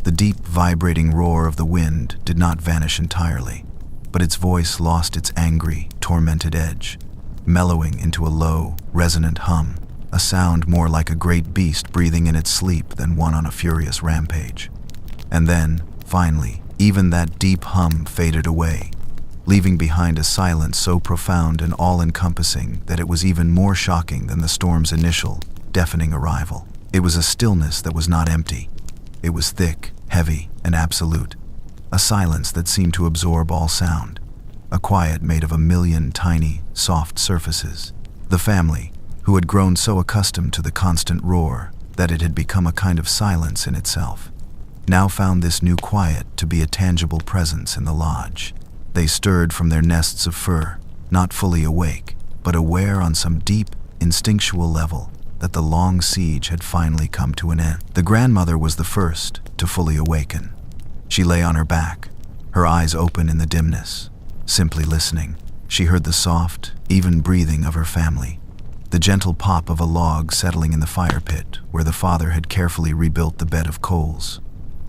The deep, vibrating roar of the wind did not vanish entirely, but its voice lost its angry, tormented edge, mellowing into a low, resonant hum, a sound more like a great beast breathing in its sleep than one on a furious rampage. And then, finally, even that deep hum faded away, leaving behind a silence so profound and all-encompassing that it was even more shocking than the storm's initial, deafening arrival. It was a stillness that was not empty. It was thick, heavy, and absolute, a silence that seemed to absorb all sound, a quiet made of a million tiny, soft surfaces. The family, who had grown so accustomed to the constant roar that it had become a kind of silence in itself, now found this new quiet to be a tangible presence in the lodge. They stirred from their nests of fur, not fully awake, but aware on some deep, instinctual level that the long siege had finally come to an end. The grandmother was the first to fully awaken. She lay on her back, her eyes open in the dimness, simply listening. She heard the soft, even breathing of her family, the gentle pop of a log settling in the fire pit where the father had carefully rebuilt the bed of coals,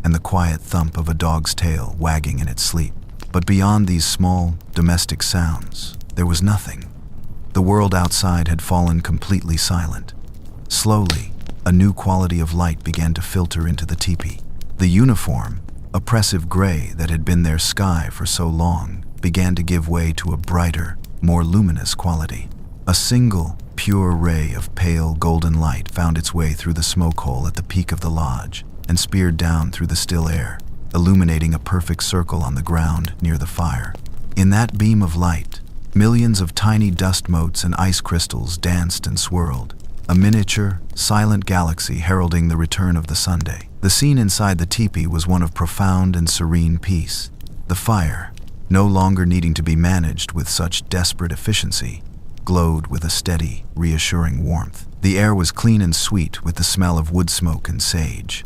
and the quiet thump of a dog's tail wagging in its sleep. But beyond these small, domestic sounds, there was nothing. The world outside had fallen completely silent. Slowly, a new quality of light began to filter into the teepee. The uniform, oppressive gray that had been their sky for so long began to give way to a brighter, more luminous quality. A single, pure ray of pale golden light found its way through the smoke hole at the peak of the lodge and speared down through the still air, illuminating a perfect circle on the ground near the fire. In that beam of light, millions of tiny dust motes and ice crystals danced and swirled, a miniature, silent galaxy heralding the return of the Sunday. The scene inside the teepee was one of profound and serene peace. The fire, no longer needing to be managed with such desperate efficiency, glowed with a steady, reassuring warmth. The air was clean and sweet with the smell of wood smoke and sage,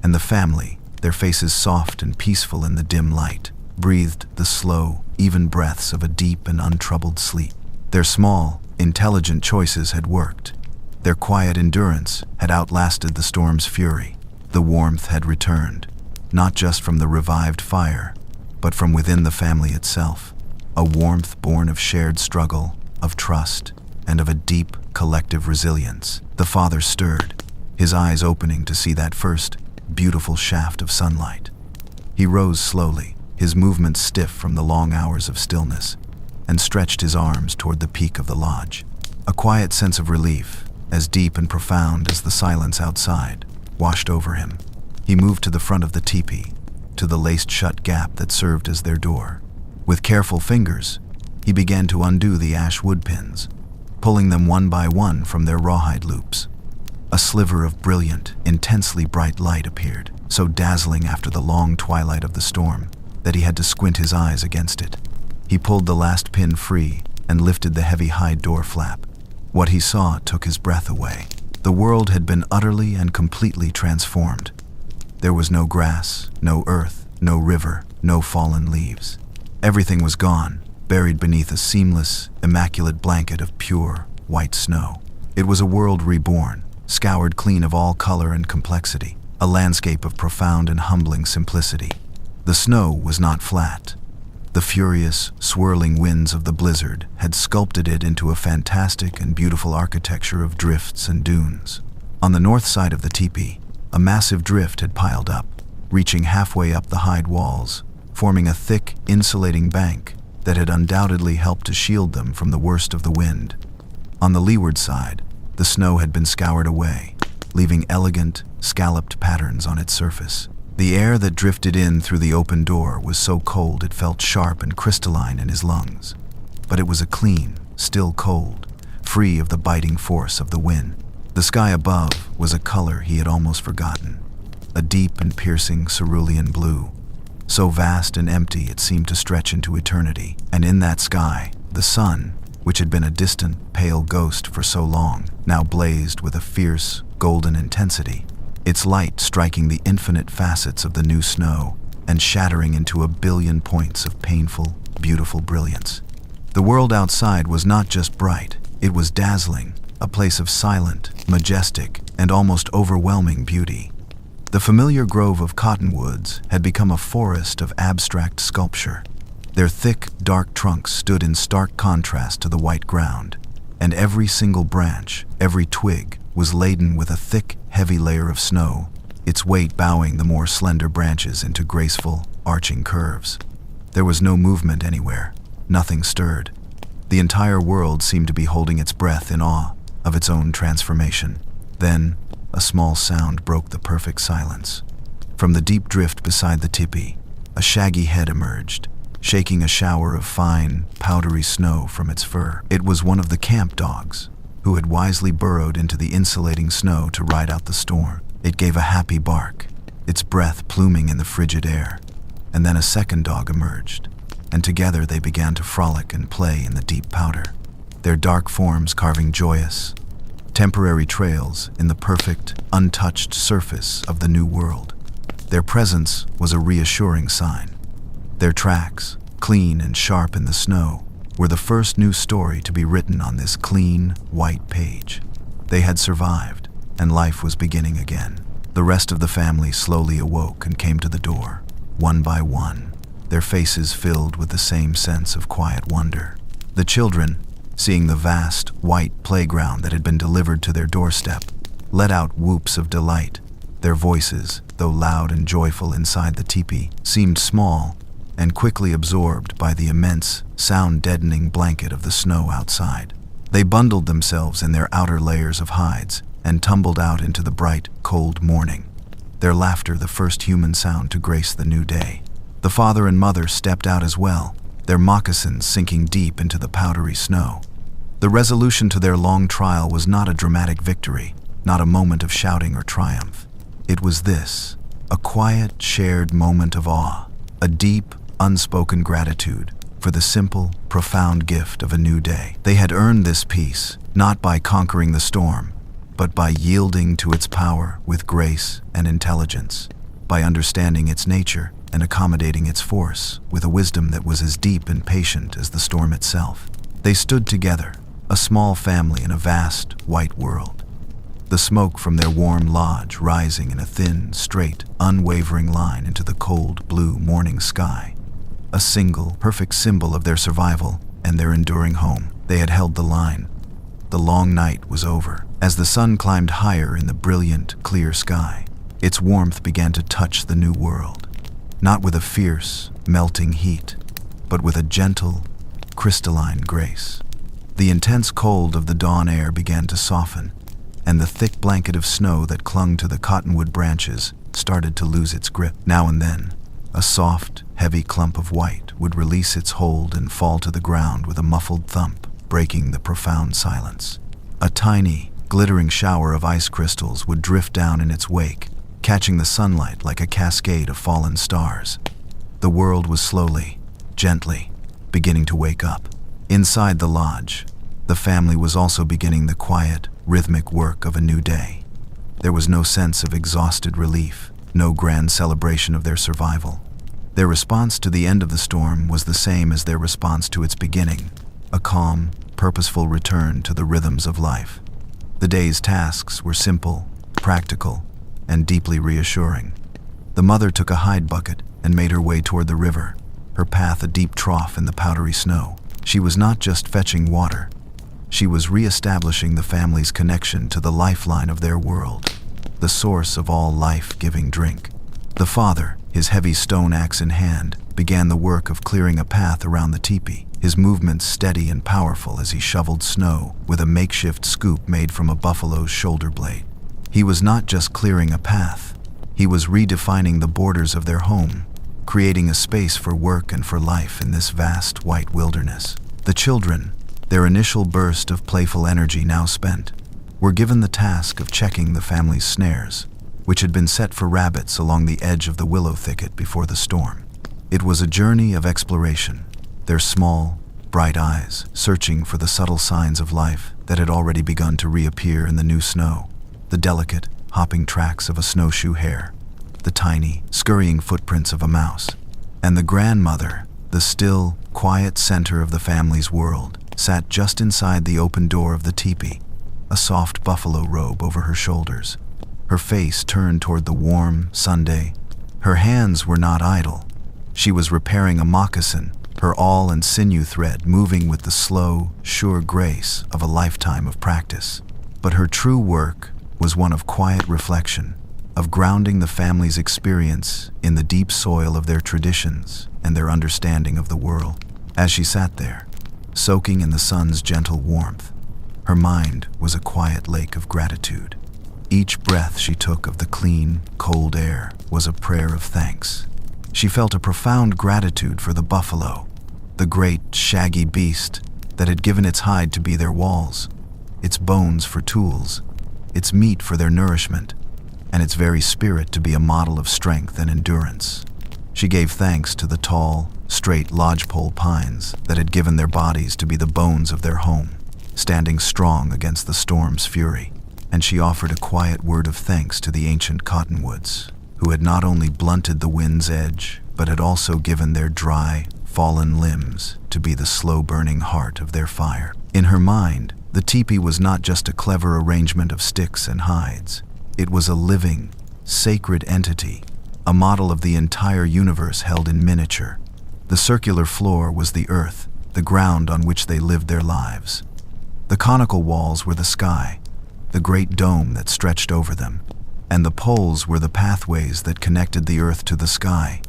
and the family, their faces soft and peaceful in the dim light, breathed the slow, even breaths of a deep and untroubled sleep. Their small, intelligent choices had worked. Their quiet endurance had outlasted the storm's fury. The warmth had returned, not just from the revived fire, but from within the family itself. A warmth born of shared struggle, of trust, and of a deep collective resilience. The father stirred, his eyes opening to see that first beautiful shaft of sunlight. He rose slowly, his movements stiff from the long hours of stillness, and stretched his arms toward the peak of the lodge. A quiet sense of relief, as deep and profound as the silence outside, washed over him. He moved to the front of the teepee, to the laced-shut gap that served as their door. With careful fingers, he began to undo the ash wood pins, pulling them one by one from their rawhide loops. A sliver of brilliant, intensely bright light appeared, so dazzling after the long twilight of the storm that he had to squint his eyes against it. He pulled the last pin free and lifted the heavy hide door flap. What he saw took his breath away. The world had been utterly and completely transformed. There was no grass, no earth, no river, no fallen leaves. Everything was gone, buried beneath a seamless, immaculate blanket of pure, white snow. It was a world reborn, scoured clean of all color and complexity, a landscape of profound and humbling simplicity. The snow was not flat. The furious, swirling winds of the blizzard had sculpted it into a fantastic and beautiful architecture of drifts and dunes. On the north side of the teepee, a massive drift had piled up, reaching halfway up the hide walls, forming a thick, insulating bank that had undoubtedly helped to shield them from the worst of the wind. On the leeward side, the snow had been scoured away, leaving elegant, scalloped patterns on its surface. The air that drifted in through the open door was so cold it felt sharp and crystalline in his lungs. But it was a clean, still cold, free of the biting force of the wind. The sky above was a color he had almost forgotten, a deep and piercing cerulean blue, so vast and empty it seemed to stretch into eternity. And in that sky, the sun, which had been a distant, pale ghost for so long, now blazed with a fierce, golden intensity, its light striking the infinite facets of the new snow and shattering into a billion points of painful, beautiful brilliance. The world outside was not just bright, it was dazzling, a place of silent, majestic, and almost overwhelming beauty. The familiar grove of cottonwoods had become a forest of abstract sculpture. Their thick, dark trunks stood in stark contrast to the white ground, and every single branch, every twig, was laden with a thick, heavy layer of snow, its weight bowing the more slender branches into graceful, arching curves. There was no movement anywhere, nothing stirred. The entire world seemed to be holding its breath in awe of its own transformation. Then, a small sound broke the perfect silence. From the deep drift beside the teepee, a shaggy head emerged, shaking a shower of fine, powdery snow from its fur. It was one of the camp dogs, who had wisely burrowed into the insulating snow to ride out the storm. It gave a happy bark, its breath pluming in the frigid air, and then a second dog emerged, and together they began to frolic and play in the deep powder, their dark forms carving joyous, temporary trails in the perfect, untouched surface of the new world. Their presence was a reassuring sign. Their tracks, clean and sharp in the snow, were the first new story to be written on this clean, white page. They had survived, and life was beginning again. The rest of the family slowly awoke and came to the door, one by one, their faces filled with the same sense of quiet wonder. The children, seeing the vast, white playground that had been delivered to their doorstep, let out whoops of delight. Their voices, though loud and joyful inside the teepee, seemed small and quickly absorbed by the immense, sound-deadening blanket of the snow outside. They bundled themselves in their outer layers of hides and tumbled out into the bright, cold morning, their laughter the first human sound to grace the new day. The father and mother stepped out as well, their moccasins sinking deep into the powdery snow. The resolution to their long trial was not a dramatic victory, not a moment of shouting or triumph. It was this, a quiet, shared moment of awe, a deep, unspoken gratitude for the simple, profound gift of a new day. They had earned this peace, not by conquering the storm, but by yielding to its power with grace and intelligence, by understanding its nature and accommodating its force with a wisdom that was as deep and patient as the storm itself. They stood together, a small family in a vast, white world, the smoke from their warm lodge rising in a thin, straight, unwavering line into the cold, blue morning sky. A single, perfect symbol of their survival and their enduring home. They had held the line. The long night was over. As the sun climbed higher in the brilliant, clear sky, its warmth began to touch the new world, not with a fierce, melting heat, but with a gentle, crystalline grace. The intense cold of the dawn air began to soften, and the thick blanket of snow that clung to the cottonwood branches started to lose its grip. Now and then, a soft, heavy clump of white would release its hold and fall to the ground with a muffled thump, breaking the profound silence. A tiny, glittering shower of ice crystals would drift down in its wake, catching the sunlight like a cascade of fallen stars. The world was slowly, gently, beginning to wake up. Inside the lodge, the family was also beginning the quiet, rhythmic work of a new day. There was no sense of exhausted relief, no grand celebration of their survival. Their response to the end of the storm was the same as their response to its beginning, a calm, purposeful return to the rhythms of life. The day's tasks were simple, practical, and deeply reassuring. The mother took a hide bucket and made her way toward the river, her path a deep trough in the powdery snow. She was not just fetching water. She was re-establishing the family's connection to the lifeline of their world, the source of all life-giving drink. The father, his heavy stone axe in hand, began the work of clearing a path around the teepee, his movements steady and powerful as he shoveled snow with a makeshift scoop made from a buffalo's shoulder blade. He was not just clearing a path, he was redefining the borders of their home, creating a space for work and for life in this vast white wilderness. The children, their initial burst of playful energy now spent, were given the task of checking the family's snares, which had been set for rabbits along the edge of the willow thicket before the storm. It was a journey of exploration, their small, bright eyes searching for the subtle signs of life that had already begun to reappear in the new snow, the delicate, hopping tracks of a snowshoe hare, the tiny, scurrying footprints of a mouse, and the grandmother, the still, quiet center of the family's world, sat just inside the open door of the teepee, a soft buffalo robe over her shoulders, her face turned toward the warm Sunday. Her hands were not idle. She was repairing a moccasin, her awl and sinew thread moving with the slow, sure grace of a lifetime of practice. But her true work was one of quiet reflection, of grounding the family's experience in the deep soil of their traditions and their understanding of the world. As she sat there, soaking in the sun's gentle warmth, her mind was a quiet lake of gratitude. Each breath she took of the clean, cold air was a prayer of thanks. She felt a profound gratitude for the buffalo, the great, shaggy beast that had given its hide to be their walls, its bones for tools, its meat for their nourishment, and its very spirit to be a model of strength and endurance. She gave thanks to the tall, straight lodgepole pines that had given their bodies to be the bones of their home, standing strong against the storm's fury. And she offered a quiet word of thanks to the ancient cottonwoods, who had not only blunted the wind's edge, but had also given their dry, fallen limbs to be the slow-burning heart of their fire. In her mind, the teepee was not just a clever arrangement of sticks and hides. It was a living, sacred entity, a model of the entire universe held in miniature. The circular floor was the earth, the ground on which they lived their lives. The conical walls were the sky, the great dome that stretched over them, and the poles were the pathways that connected the earth to the sky,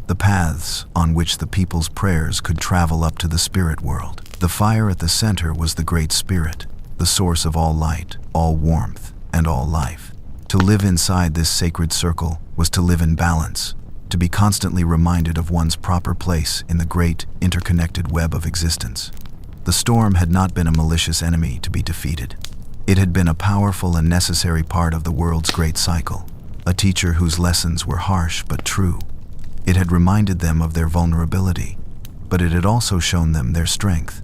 the paths on which the people's prayers could travel up to the spirit world. The fire at the center was the Great Spirit, the source of all light, all warmth, and all life. To live inside this sacred circle was to live in balance, to be constantly reminded of one's proper place in the great, interconnected web of existence. The storm had not been a malicious enemy to be defeated. It had been a powerful and necessary part of the world's great cycle, a teacher whose lessons were harsh but true. It had reminded them of their vulnerability, but it had also shown them their strength.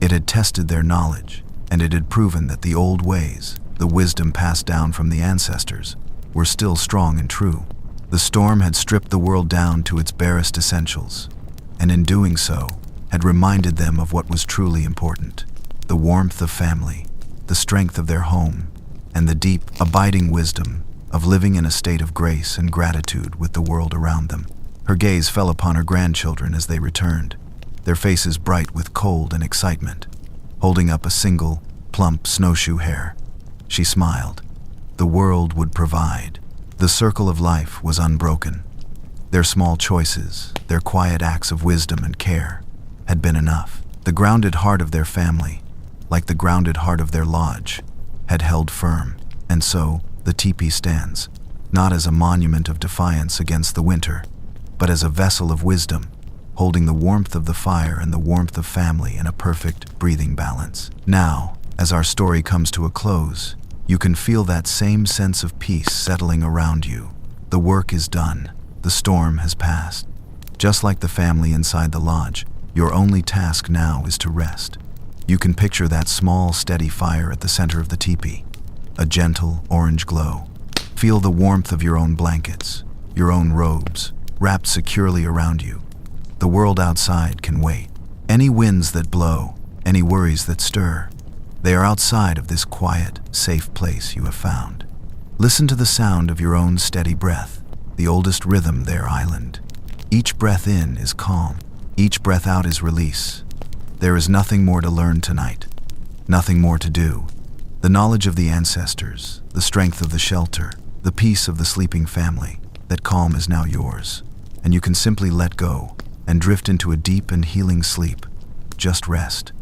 It had tested their knowledge, and it had proven that the old ways, the wisdom passed down from the ancestors, were still strong and true. The storm had stripped the world down to its barest essentials, and in doing so, had reminded them of what was truly important: the warmth of family, the strength of their home, and the deep, abiding wisdom of living in a state of grace and gratitude with the world around them. Her gaze fell upon her grandchildren as they returned, their faces bright with cold and excitement. Holding up a single, plump snowshoe hare, she smiled. The world would provide. The circle of life was unbroken. Their small choices, their quiet acts of wisdom and care, had been enough. The grounded heart of their family, like the grounded heart of their lodge, had held firm. And so, the teepee stands, not as a monument of defiance against the winter, but as a vessel of wisdom, holding the warmth of the fire and the warmth of family in a perfect, breathing balance. Now, as our story comes to a close, you can feel that same sense of peace settling around you. The work is done. The storm has passed. Just like the family inside the lodge, your only task now is to rest. You can picture that small, steady fire at the center of the teepee, a gentle orange glow. Feel the warmth of your own blankets, your own robes, wrapped securely around you. The world outside can wait. Any winds that blow, any worries that stir, they are outside of this quiet, safe place you have found. Listen to the sound of your own steady breath, the oldest rhythm their island. Each breath in is calm. Each breath out is release. There is nothing more to learn tonight, nothing more to do. The knowledge of the ancestors, the strength of the shelter, the peace of the sleeping family, that calm is now yours, and you can simply let go and drift into a deep and healing sleep. Just rest.